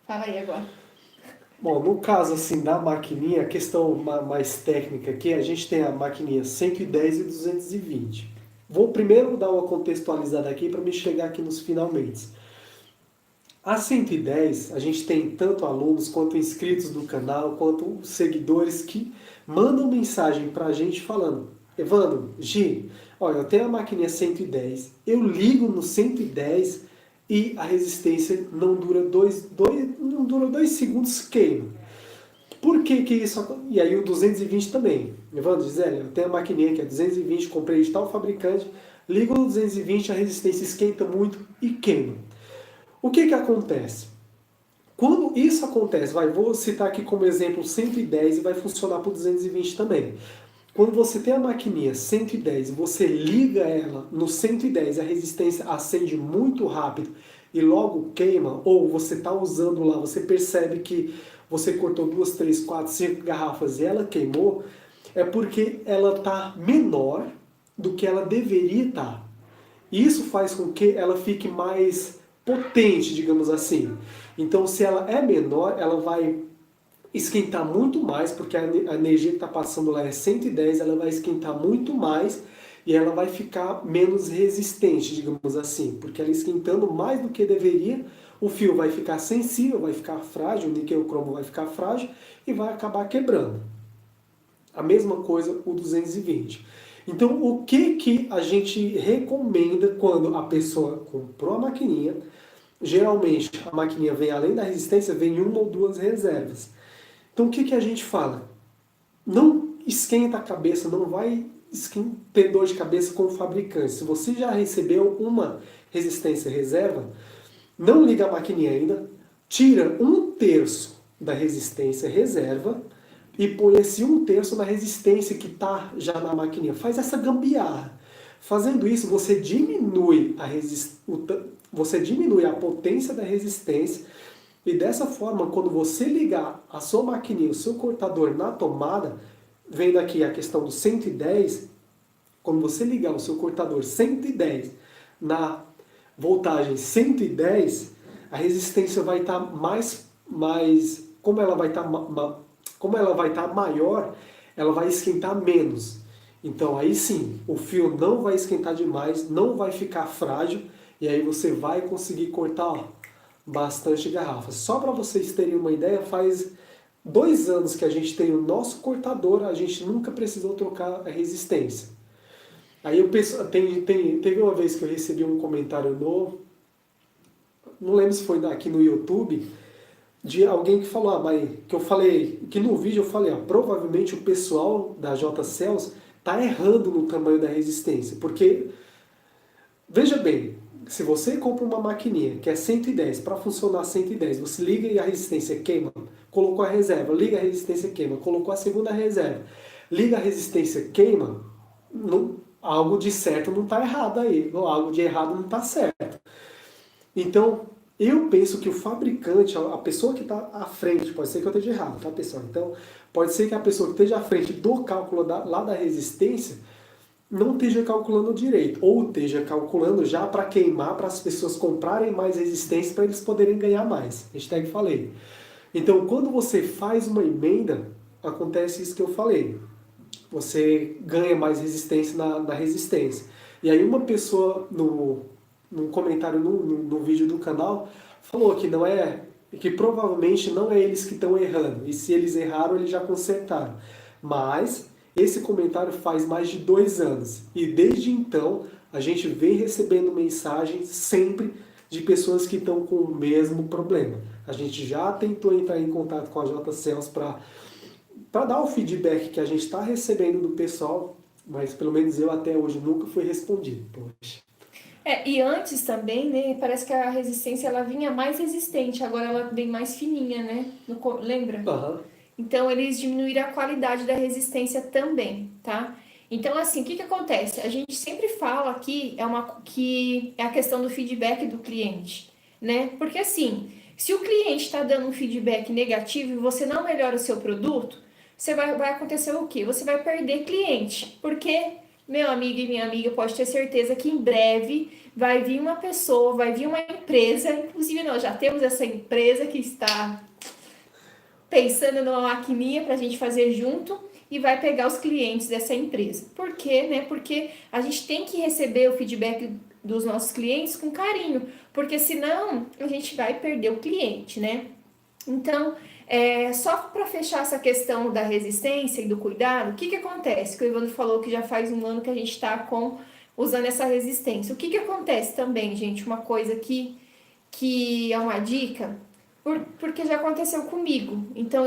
Fala aí agora. Bom, no caso assim da maquininha, a questão mais técnica aqui, a gente tem a maquininha 110 e 220. Vou primeiro dar uma contextualizada aqui para me chegar aqui nos finalmente. A 110, a gente tem tanto alunos quanto inscritos do canal, quanto seguidores que mandam mensagem para a gente falando: Evandro, Gi, olha, eu tenho a maquininha 110, eu ligo no 110 e a resistência não dura não dura 2 segundos, queima. Por que que isso acontece? E aí o 220 também. Evandro, Gisele, eu tenho a maquininha que é 220, comprei de tal fabricante, ligo no 220, a resistência esquenta muito e queima. O que que acontece? Quando isso acontece, vou citar aqui como exemplo 110 e vai funcionar para o 220 também. Quando você tem a maquininha 110 e você liga ela no 110, a resistência acende muito rápido e logo queima, ou você está usando lá, você percebe que você cortou 2, 3, 4, 5 garrafas e ela queimou, é porque ela está menor do que ela deveria estar. E isso faz com que ela fique mais potente, digamos assim. Então, se ela é menor, ela vai esquentar muito mais, porque a energia que está passando lá é 110, ela vai esquentar muito mais e ela vai ficar menos resistente, digamos assim, porque ela esquentando mais do que deveria, o fio vai ficar sensível, vai ficar frágil, o níquel cromo vai ficar frágil e vai acabar quebrando. A mesma coisa o 220. Então, o que a gente recomenda quando a pessoa comprou a maquininha? Geralmente, a maquininha vem, além da resistência, vem 1 ou 2 reservas. Então, o que a gente fala? Não esquenta a cabeça, não vai ter dor de cabeça com o fabricante. Se você já recebeu uma resistência reserva, não liga a maquininha ainda, tira 1/3 da resistência reserva e põe esse 1/3 na resistência que está já na maquininha. Faz essa gambiarra. Fazendo isso, você diminui a potência da resistência e dessa forma, quando você ligar a sua maquininha, o seu cortador na tomada, vendo aqui a questão do 110, quando você ligar o seu cortador 110 na voltagem 110, a resistência vai estar como ela vai estar maior, ela vai esquentar menos. Então aí sim, o fio não vai esquentar demais, não vai ficar frágil, e aí você vai conseguir cortar bastante garrafa. Só para vocês terem uma ideia, faz 2 anos que a gente tem o nosso cortador, a gente nunca precisou trocar a resistência. Aí eu penso, teve uma vez que eu recebi um comentário não lembro se foi aqui no YouTube, de alguém que falou, mas que eu falei, que no vídeo eu falei, provavelmente o pessoal da JCELS está errando no tamanho da resistência, porque, veja bem, se você compra uma maquininha que é 110, para funcionar 110, você liga e a resistência queima, colocou a reserva, liga a resistência queima, colocou a segunda reserva, liga a resistência queima, algo de certo não está errado aí, algo de errado não está certo. Então, eu penso que o fabricante, a pessoa que está à frente, pode ser que eu esteja errado, tá, pessoal? Então, pode ser que a pessoa que esteja à frente do cálculo lá da resistência não esteja calculando direito, ou esteja calculando já para queimar, para as pessoas comprarem mais resistência para eles poderem ganhar mais. Hashtag falei. Então, quando você faz uma emenda, acontece isso que eu falei. Você ganha mais resistência na resistência. E aí uma pessoa num comentário no vídeo do canal falou que provavelmente não é eles que estão errando. E se eles erraram, eles já consertaram. Mas esse comentário faz mais de 2 anos. E desde então, a gente vem recebendo mensagens sempre de pessoas que estão com o mesmo problema. A gente já tentou entrar em contato com a JCELS para dar o feedback que a gente está recebendo do pessoal, mas pelo menos eu até hoje nunca fui respondido. Poxa. E antes também, né, parece que a resistência ela vinha mais resistente, agora ela vem mais fininha, né? Lembra? Uhum. Então, eles diminuíram a qualidade da resistência também, tá? Então, assim, o que acontece? A gente sempre fala aqui que é a questão do feedback do cliente, né? Porque, assim, se o cliente está dando um feedback negativo e você não melhora o seu produto, vai acontecer o quê? Você vai perder cliente, porque meu amigo e minha amiga pode ter certeza que em breve vai vir uma pessoa, vai vir uma empresa, inclusive nós já temos essa empresa que está pensando numa maquininha para a gente fazer junto e vai pegar os clientes dessa empresa. Por quê? Né? Porque a gente tem que receber o feedback dos nossos clientes com carinho, porque senão a gente vai perder o cliente, né? Então, só para fechar essa questão da resistência e do cuidado, o que acontece? Que o Evandro falou que já faz um ano que a gente está usando essa resistência. O que acontece também, gente? Uma coisa que é uma dica, porque já aconteceu comigo. Então,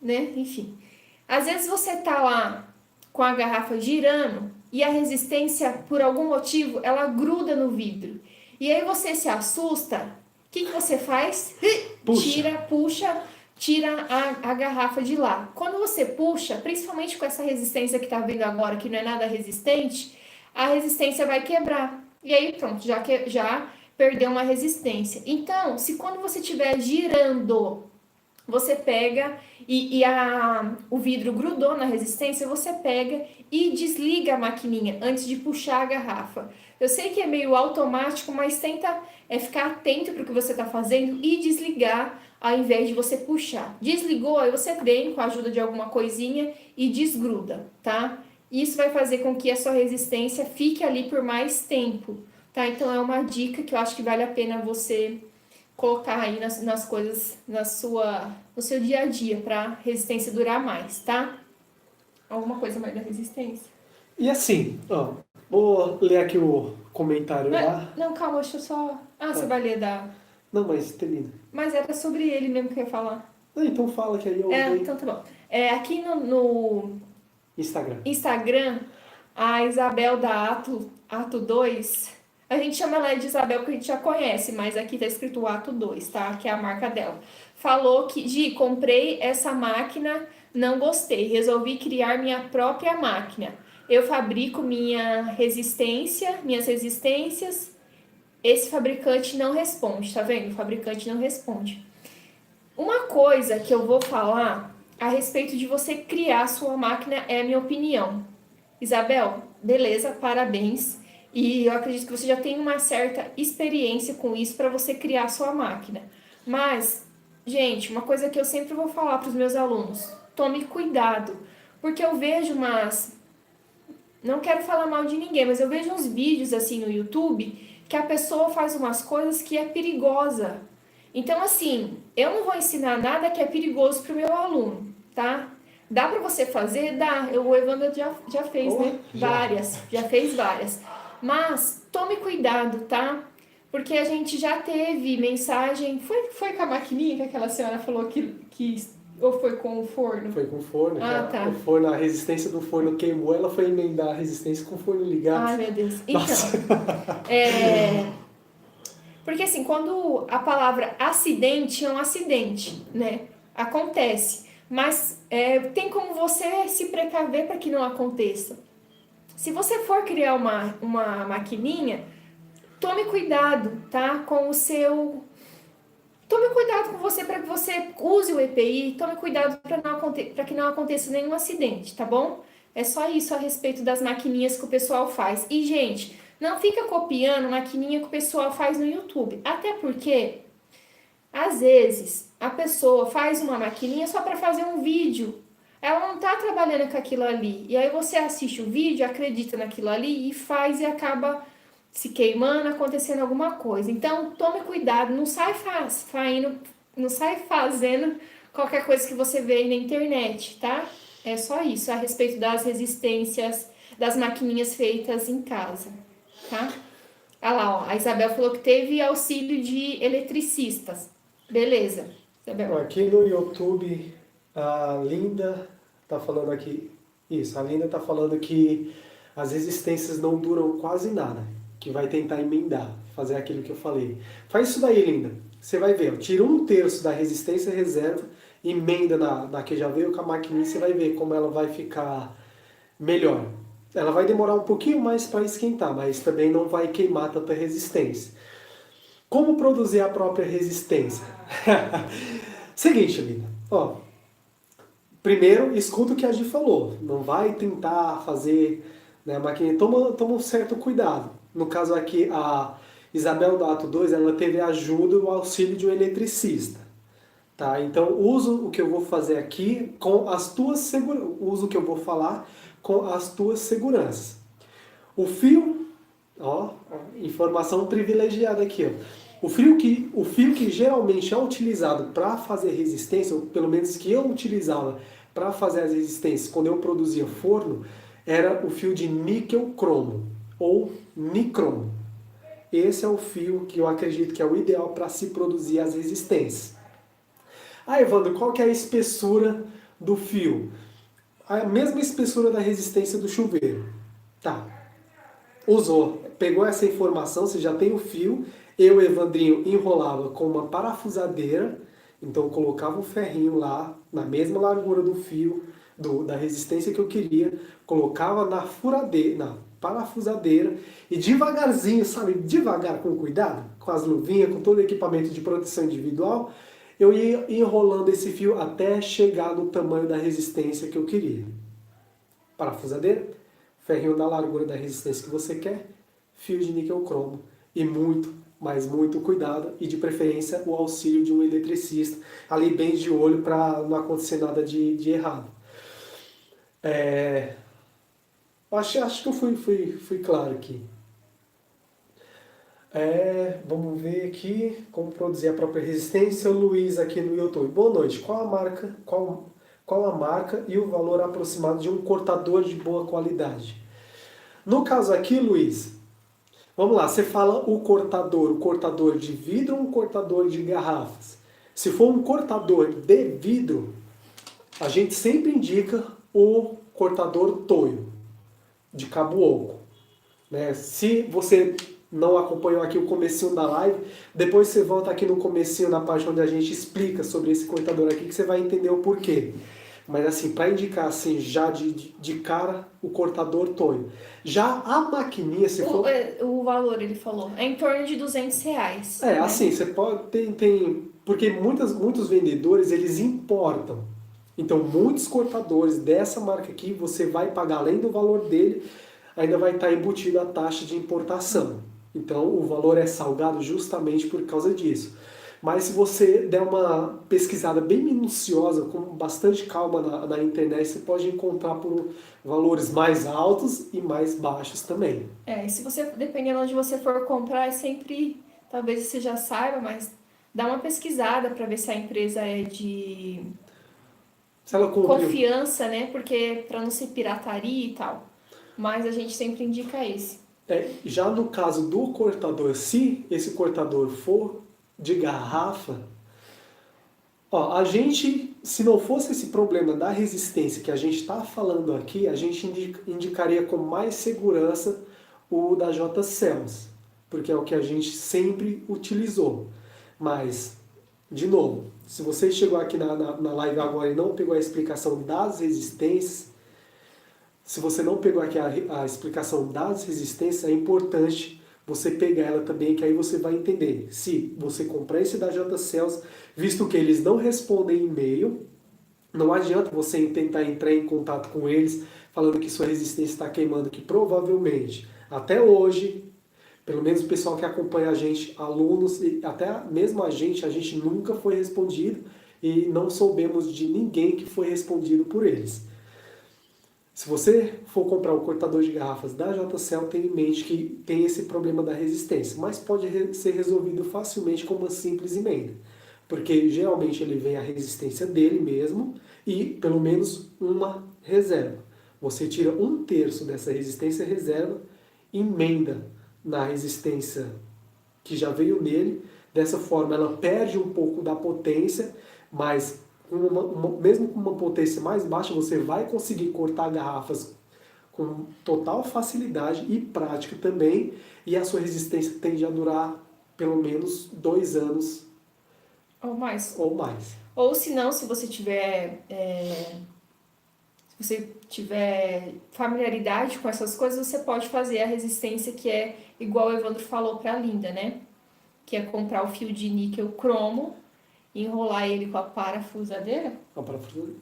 né? Enfim. Às vezes você tá lá com a garrafa girando e a resistência, por algum motivo, ela gruda no vidro. E aí você se assusta. O que você faz? Tira a garrafa de lá. Quando você puxa, principalmente com essa resistência que tá vindo agora, que não é nada resistente, a resistência vai quebrar. E aí pronto, já perdeu uma resistência. Então, se quando você estiver girando, você pega o vidro grudou na resistência, você pega e desliga a maquininha antes de puxar a garrafa. Eu sei que é meio automático, mas tenta ficar atento para o que você está fazendo e desligar ao invés de você puxar. Desligou, aí você vem com a ajuda de alguma coisinha e desgruda, tá? Isso vai fazer com que a sua resistência fique ali por mais tempo, tá? Então é uma dica que eu acho que vale a pena você colocar aí nas coisas, no seu dia a dia, para resistência durar mais, tá? Alguma coisa mais da resistência? E assim, ó, vou ler aqui o comentário lá. Não, calma, deixa eu só... você vai ler da... Não, mas termina. Mas era sobre ele mesmo que eu ia falar. Então fala que aí eu... Então tá bom. Aqui no Instagram, a Isabel da Ato 2... A gente chama ela de Isabel porque a gente já conhece, mas aqui tá escrito Ato 2, tá? Que é a marca dela. Falou que, comprei essa máquina, não gostei. Resolvi criar minha própria máquina. Eu fabrico minhas resistências. Esse fabricante não responde, tá vendo? O fabricante não responde. Uma coisa que eu vou falar a respeito de você criar sua máquina é a minha opinião. Isabel, beleza, parabéns. E eu acredito que você já tem uma certa experiência com isso para você criar sua máquina. Mas, gente, uma coisa que eu sempre vou falar para os meus alunos, tome cuidado, porque eu vejo não quero falar mal de ninguém, mas eu vejo uns vídeos assim no YouTube que a pessoa faz umas coisas que é perigosa. Então, assim, eu não vou ensinar nada que é perigoso para o meu aluno, tá? Dá para você fazer? Dá. O Evandro já fez, né? Já fez várias. Mas tome cuidado, tá? Porque a gente já teve mensagem... Foi com a maquininha que aquela senhora falou que ou foi com o forno? Foi com o forno. Tá. O forno, a resistência do forno queimou, ela foi emendar a resistência com o forno ligado. Ai, meu Deus. Então, porque assim, quando a palavra acidente é um acidente, né? Acontece. Mas tem como você se precaver para que não aconteça. Se você for criar uma maquininha, tome cuidado, tá? Tome cuidado com você para que você use o EPI, tome cuidado para que não aconteça nenhum acidente, tá bom? É só isso a respeito das maquininhas que o pessoal faz. E, gente, não fica copiando maquininha que o pessoal faz no YouTube. Até porque, às vezes, a pessoa faz uma maquininha só para fazer um vídeo. Ela não tá trabalhando com aquilo ali. E aí você assiste o vídeo, acredita naquilo ali e faz e acaba se queimando, acontecendo alguma coisa. Então, tome cuidado, não sai fazendo qualquer coisa que você vê aí na internet, tá? É só isso, a respeito das resistências, das maquininhas feitas em casa, tá? Olha lá, ó, a Isabel falou que teve auxílio de eletricistas. Beleza, Isabel. Aqui no YouTube... A Linda tá falando aqui, a Linda tá falando que as resistências não duram quase nada, que vai tentar emendar, fazer aquilo que eu falei. Faz isso daí, Linda, você vai ver, tira 1/3 da resistência reserva, emenda na que já veio com a maquininha, você vai ver como ela vai ficar melhor. Ela vai demorar um pouquinho mais para esquentar, mas também não vai queimar tanta resistência. Como produzir a própria resistência? Seguinte, Linda, ó. primeiro, escuta o que a Gi falou. Não vai tentar fazer, né, a maquininha. Toma um certo cuidado. No caso aqui, a Isabel da Ato 2, ela teve a ajuda e o auxílio de um eletricista. Tá? Então, uso o que eu vou fazer aqui com as tuas seguranças. Uso o que eu vou falar com as tuas seguranças. O fio, ó, informação privilegiada aqui, ó. O fio que geralmente é utilizado para fazer resistência, ou pelo menos que eu utilizava para fazer as resistências quando eu produzia forno, era o fio de níquel cromo, ou nicromo. Esse é o fio que eu acredito que é o ideal para se produzir as resistências. Ah, Evandro, qual que é a espessura do fio? A mesma espessura da resistência do chuveiro. Tá. Usou, pegou essa informação, você já tem o fio. Eu, Evandrinho, enrolava com uma parafusadeira. Então eu colocava o ferrinho lá, na mesma largura do fio, da resistência que eu queria. Colocava na furadeira, na parafusadeira. E devagarzinho, sabe? Devagar, com cuidado, com as luvinhas, com todo o equipamento de proteção individual, eu ia enrolando esse fio até chegar no tamanho da resistência que eu queria. Parafusadeira, ferrinho na largura da resistência que você quer, fio de níquel cromo e muito, mas muito cuidado e de preferência o auxílio de um eletricista ali bem de olho para não acontecer nada de errado. Acho que eu fui claro aqui. Vamos ver aqui como produzir a própria resistência. O Luiz aqui no YouTube. Boa noite. Qual a marca e o valor aproximado de um cortador de boa qualidade? No caso aqui, Luiz, vamos lá. Você fala o cortador de vidro ou um cortador de garrafas? Se for um cortador de vidro, a gente sempre indica o cortador Toyo, de cabo oco. Né? Se você não acompanhou aqui o comecinho da live, depois você volta aqui no comecinho, na parte onde a gente explica sobre esse cortador aqui, que você vai entender o porquê. Mas assim, para indicar assim, já de cara, o cortador Toyo. Já a maquininha, se for... O valor, ele falou, é em torno de R$200. É, né? assim, você pode... Porque muitos vendedores, eles importam. Então, muitos cortadores dessa marca aqui, você vai pagar, além do valor dele, ainda vai estar embutido a taxa de importação. Então, o valor é salgado justamente por causa disso. Mas se você der uma pesquisada bem minuciosa, com bastante calma na internet, você pode encontrar por valores mais altos e mais baixos também. E se você, dependendo de onde você for comprar, é sempre, talvez você já saiba, mas dá uma pesquisada para ver se a empresa é de Se ela confiança, né? Porque para não ser pirataria e tal. Mas a gente sempre indica esse. Já no caso do cortador, se esse cortador for de garrafa, a gente, se não fosse esse problema da resistência que a gente está falando aqui, a gente indicaria com mais segurança o da J-Cells, porque é o que a gente sempre utilizou. Mas, de novo, se você chegou aqui na live agora e não pegou a explicação das resistências, se você não pegou aqui a explicação das resistências, é importante você pegar ela também, que aí você vai entender. Se você comprar esse da J-Cells, visto que eles não respondem e-mail, não adianta você tentar entrar em contato com eles falando que sua resistência está queimando, que provavelmente, até hoje, pelo menos o pessoal que acompanha a gente, alunos, e até mesmo a gente nunca foi respondido e não soubemos de ninguém que foi respondido por eles. Se você for comprar um cortador de garrafas da J-Cell, tenha em mente que tem esse problema da resistência, mas pode ser resolvido facilmente com uma simples emenda, porque geralmente ele vem a resistência dele mesmo e pelo menos uma reserva. Você tira 1/3 dessa resistência reserva, emenda na resistência que já veio nele, dessa forma ela perde um pouco da potência, mas mesmo com uma potência mais baixa, você vai conseguir cortar garrafas com total facilidade e prática também, e a sua resistência tende a durar pelo menos 2 anos ou mais. Ou se não, se você tiver familiaridade com essas coisas, você pode fazer a resistência que é igual o Evandro falou para a Linda, né? Que é comprar o fio de níquel cromo enrolar ele com a parafusadeira, A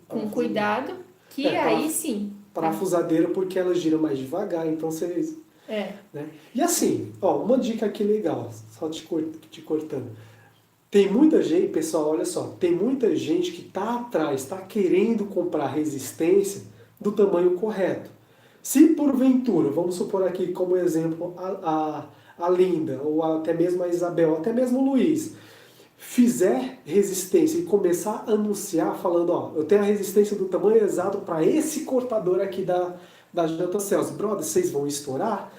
com cuidado, que É, aí sim. parafusadeira porque ela gira mais devagar, então você... É. Né? E assim, ó, uma dica aqui legal, só te cortando. Tem muita gente, pessoal, olha só, tem muita gente que está atrás, está querendo comprar resistência do tamanho correto. Se porventura, vamos supor aqui como exemplo a Linda, ou até mesmo a Isabel, ou até mesmo o Luiz, fizer resistência e começar a anunciar falando, ó, eu tenho a resistência do tamanho exato para esse cortador aqui da JCL. Brother, vocês vão estourar?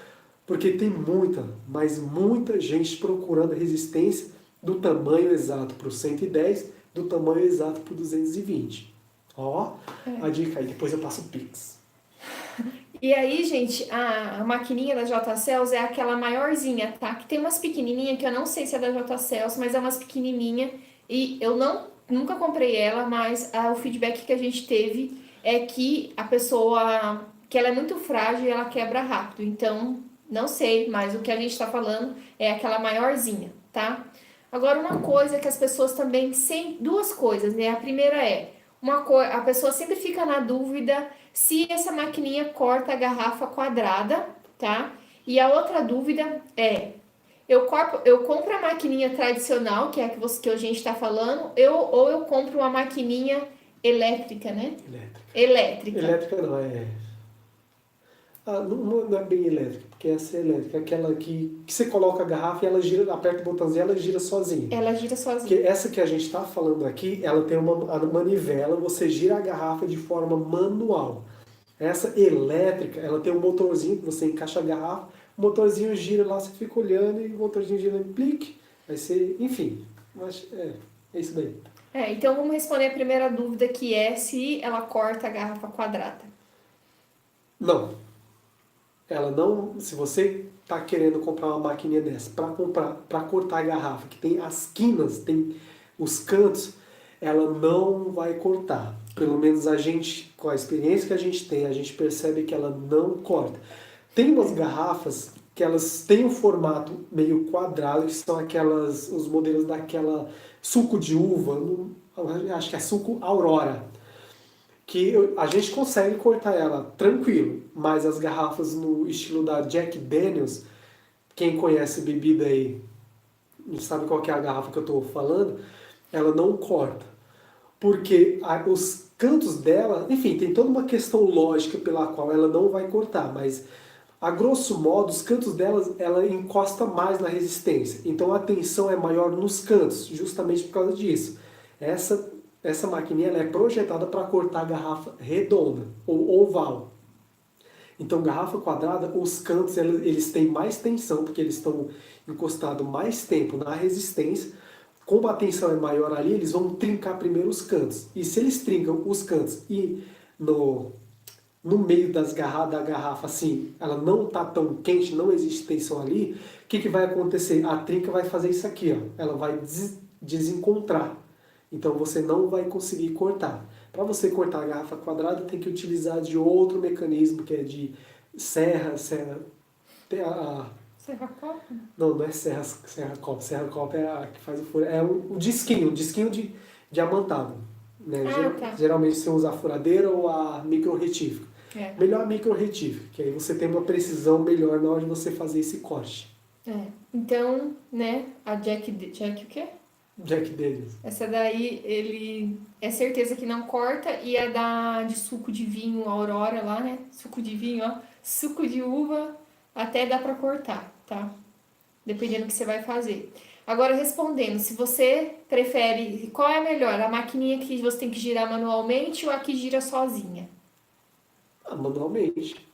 Porque tem muita, mas muita gente procurando resistência do tamanho exato para o 110, do tamanho exato para o 220. Ó, a dica aí, depois eu passo o Pix. E aí, gente, a maquininha da JCels é aquela maiorzinha, tá? Que tem umas pequenininhas que eu não sei se é da JCels, mas é umas pequenininha e eu nunca comprei ela, mas o feedback que a gente teve é que a pessoa, que ela é muito frágil e ela quebra rápido. Então, não sei, mas o que a gente tá falando é aquela maiorzinha, tá? Agora, uma coisa que as pessoas também, duas coisas, né? A primeira é, a pessoa sempre fica na dúvida se essa maquininha corta a garrafa quadrada, tá? E a outra dúvida é, eu compro a maquininha tradicional, que é a que a gente está falando, ou eu compro uma maquininha elétrica, né? Elétrica. Elétrica não, não é bem elétrica, porque essa é elétrica, é aquela que você coloca a garrafa e ela gira, aperta o botãozinho e ela gira sozinha. Ela gira sozinha. Porque essa que a gente está falando aqui, ela tem a manivela, você gira a garrafa de forma manual. Essa elétrica, ela tem um motorzinho que você encaixa a garrafa, o motorzinho gira lá, você fica olhando e o motorzinho gira em plique, aí você, enfim, mas é isso daí. Então vamos responder a primeira dúvida, que é se ela corta a garrafa quadrada. Não. Ela não, se você está querendo comprar uma maquininha dessa para cortar a garrafa, que tem as quinas, tem os cantos, ela não vai cortar. Pelo menos a gente, com a experiência que a gente tem, a gente percebe que ela não corta. Tem umas garrafas que elas têm um formato meio quadrado, que são os modelos daquela suco de uva, acho que é suco Aurora, que a gente consegue cortar ela tranquilo, mas as garrafas no estilo da Jack Daniels, quem conhece bebida aí, não sabe qual que é a garrafa que eu estou falando, ela não corta. Porque os cantos dela, enfim, tem toda uma questão lógica pela qual ela não vai cortar, mas a grosso modo, os cantos dela, ela encosta mais na resistência. Então a tensão é maior nos cantos, justamente por causa disso. Essa maquininha ela é projetada para cortar a garrafa redonda ou oval. Então, garrafa quadrada, os cantos eles têm mais tensão, porque eles estão encostados mais tempo na resistência. Como a tensão é maior ali, eles vão trincar primeiro os cantos. E se eles trincam os cantos e no meio da garrafa, assim, ela não está tão quente, não existe tensão ali, o que vai acontecer? A trinca vai fazer isso aqui, ó. Ela vai desencontrar. Então você não vai conseguir cortar. Para você cortar a garrafa quadrada, tem que utilizar de outro mecanismo, que é de serra. Serra-copo? Não é serra-copo. Serra-copo é a que faz o furo. É um disquinho de diamantado. Né? Tá. Geralmente você usa a furadeira ou a micro-retífica. Melhor a micro-retífica, que aí você tem uma precisão melhor na hora de você fazer esse corte. Então, né, a Jack o quê? Jack Daniels. Essa daí, ele é certeza que não corta, e a de suco de vinho Aurora lá, né? Suco de vinho, ó. Suco de uva, até dá pra cortar, tá? Dependendo do que você vai fazer. Agora, respondendo, se você prefere, qual é melhor? A maquininha que você tem que girar manualmente ou a que gira sozinha? Manualmente.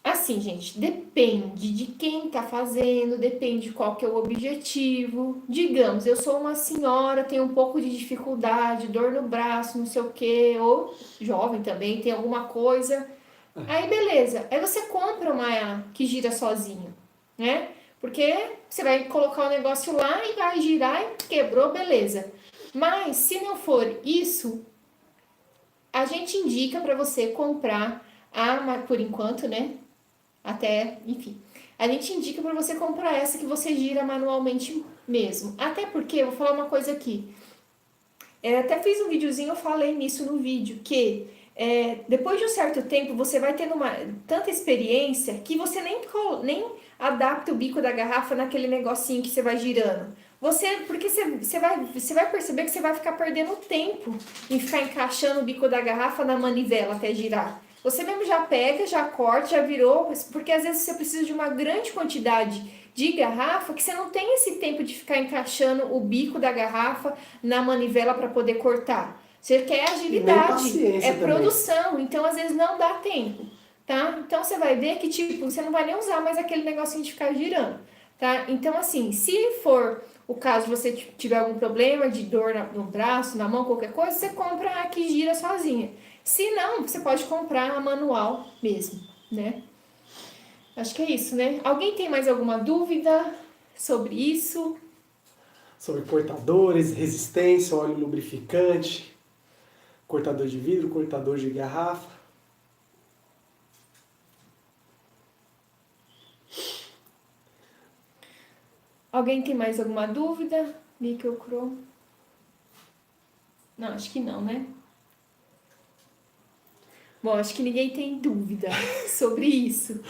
Assim, gente, depende de quem tá fazendo, depende de qual que é o objetivo. Digamos, eu sou uma senhora, tenho um pouco de dificuldade, dor no braço, não sei o quê, ou jovem também, tem alguma coisa. Aí, beleza. Aí você compra uma que gira sozinho, né? Porque você vai colocar o negócio lá e vai girar e quebrou, beleza. Mas, se não for isso, a gente indica para você comprar por enquanto, né? Até, enfim. A gente indica para você comprar essa que você gira manualmente mesmo. Até porque, eu vou falar uma coisa aqui. Até fiz um videozinho, eu falei nisso no vídeo, que depois de um certo tempo você vai tendo tanta experiência que você nem adapta o bico da garrafa naquele negocinho que você vai girando. Porque você vai perceber que você vai ficar perdendo tempo em ficar encaixando o bico da garrafa na manivela até girar. Você mesmo já pega, já corta, já virou, porque às vezes você precisa de uma grande quantidade de garrafa que você não tem esse tempo de ficar encaixando o bico da garrafa na manivela para poder cortar. Você quer agilidade, é produção, então às vezes não dá tempo, tá? Então você vai ver que tipo, você não vai nem usar mais aquele negocinho de ficar girando, tá? Então assim, se for o caso de você tiver algum problema de dor no braço, na mão, qualquer coisa, você compra a que gira sozinha. Se não, você pode comprar a manual mesmo, né? Acho que é isso, né? Alguém tem mais alguma dúvida sobre isso? Sobre cortadores, resistência, óleo lubrificante, cortador de vidro, cortador de garrafa. Alguém tem mais alguma dúvida? Nickel Chrome? Não, acho que não, né? Bom, acho que ninguém tem dúvida sobre isso.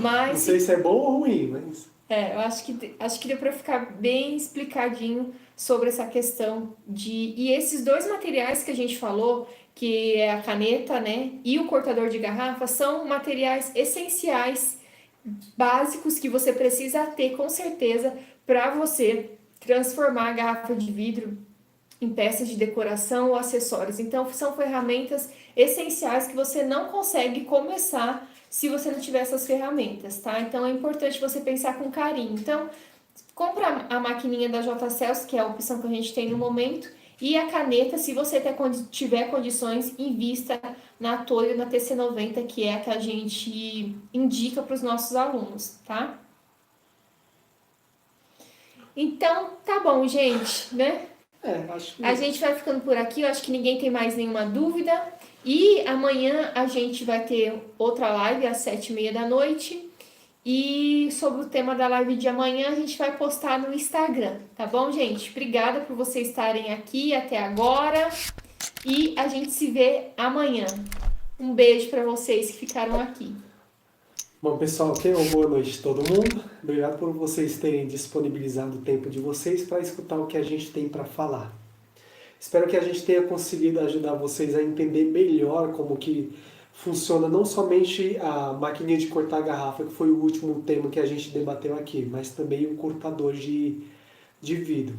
Mas, não sei se é bom ou ruim, mas... eu acho que deu para ficar bem explicadinho sobre essa questão E esses dois materiais que a gente falou, que é a caneta, né, e o cortador de garrafa, são materiais essenciais, básicos, que você precisa ter, com certeza, para você transformar a garrafa de vidro em peças de decoração ou acessórios. Então, são ferramentas essenciais que você não consegue começar se você não tiver essas ferramentas, tá? Então, é importante você pensar com carinho. Então, compra a maquininha da JCelsius, que é a opção que a gente tem no momento, e a caneta, se você tiver condições, invista na Toyo, na TC90, que é a que a gente indica para os nossos alunos, tá? Então, tá bom, gente, né? Acho que... A gente vai ficando por aqui, eu acho que ninguém tem mais nenhuma dúvida. E amanhã a gente vai ter outra live às 7h30 da noite. E sobre o tema da live de amanhã a gente vai postar no Instagram, tá bom, gente? Obrigada por vocês estarem aqui até agora. E a gente se vê amanhã. Um beijo para vocês que ficaram aqui. Bom, pessoal, uma boa noite a todo mundo. Obrigado por vocês terem disponibilizado o tempo de vocês para escutar o que a gente tem para falar. Espero que a gente tenha conseguido ajudar vocês a entender melhor como que funciona não somente a maquininha de cortar garrafa, que foi o último tema que a gente debateu aqui, mas também o cortador de vidro.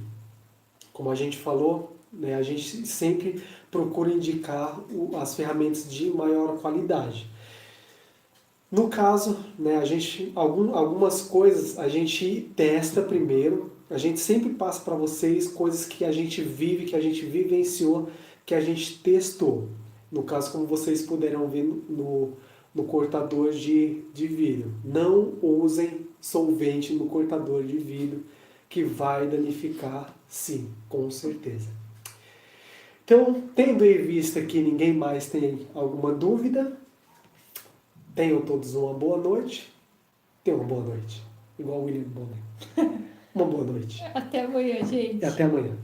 Como a gente falou, né, a gente sempre procura indicar as ferramentas de maior qualidade. No caso, né, algumas coisas a gente testa primeiro, a gente sempre passa para vocês coisas que a gente vive, que a gente vivenciou, que a gente testou. No caso, como vocês puderam ver no cortador de vidro. Não usem solvente no cortador de vidro, que vai danificar, sim, com certeza. Então, tendo em vista que ninguém mais tem alguma dúvida, tenham todos uma boa noite. Tenham uma boa noite. Igual o William Bonner. Uma boa noite. Até amanhã, gente. E até amanhã.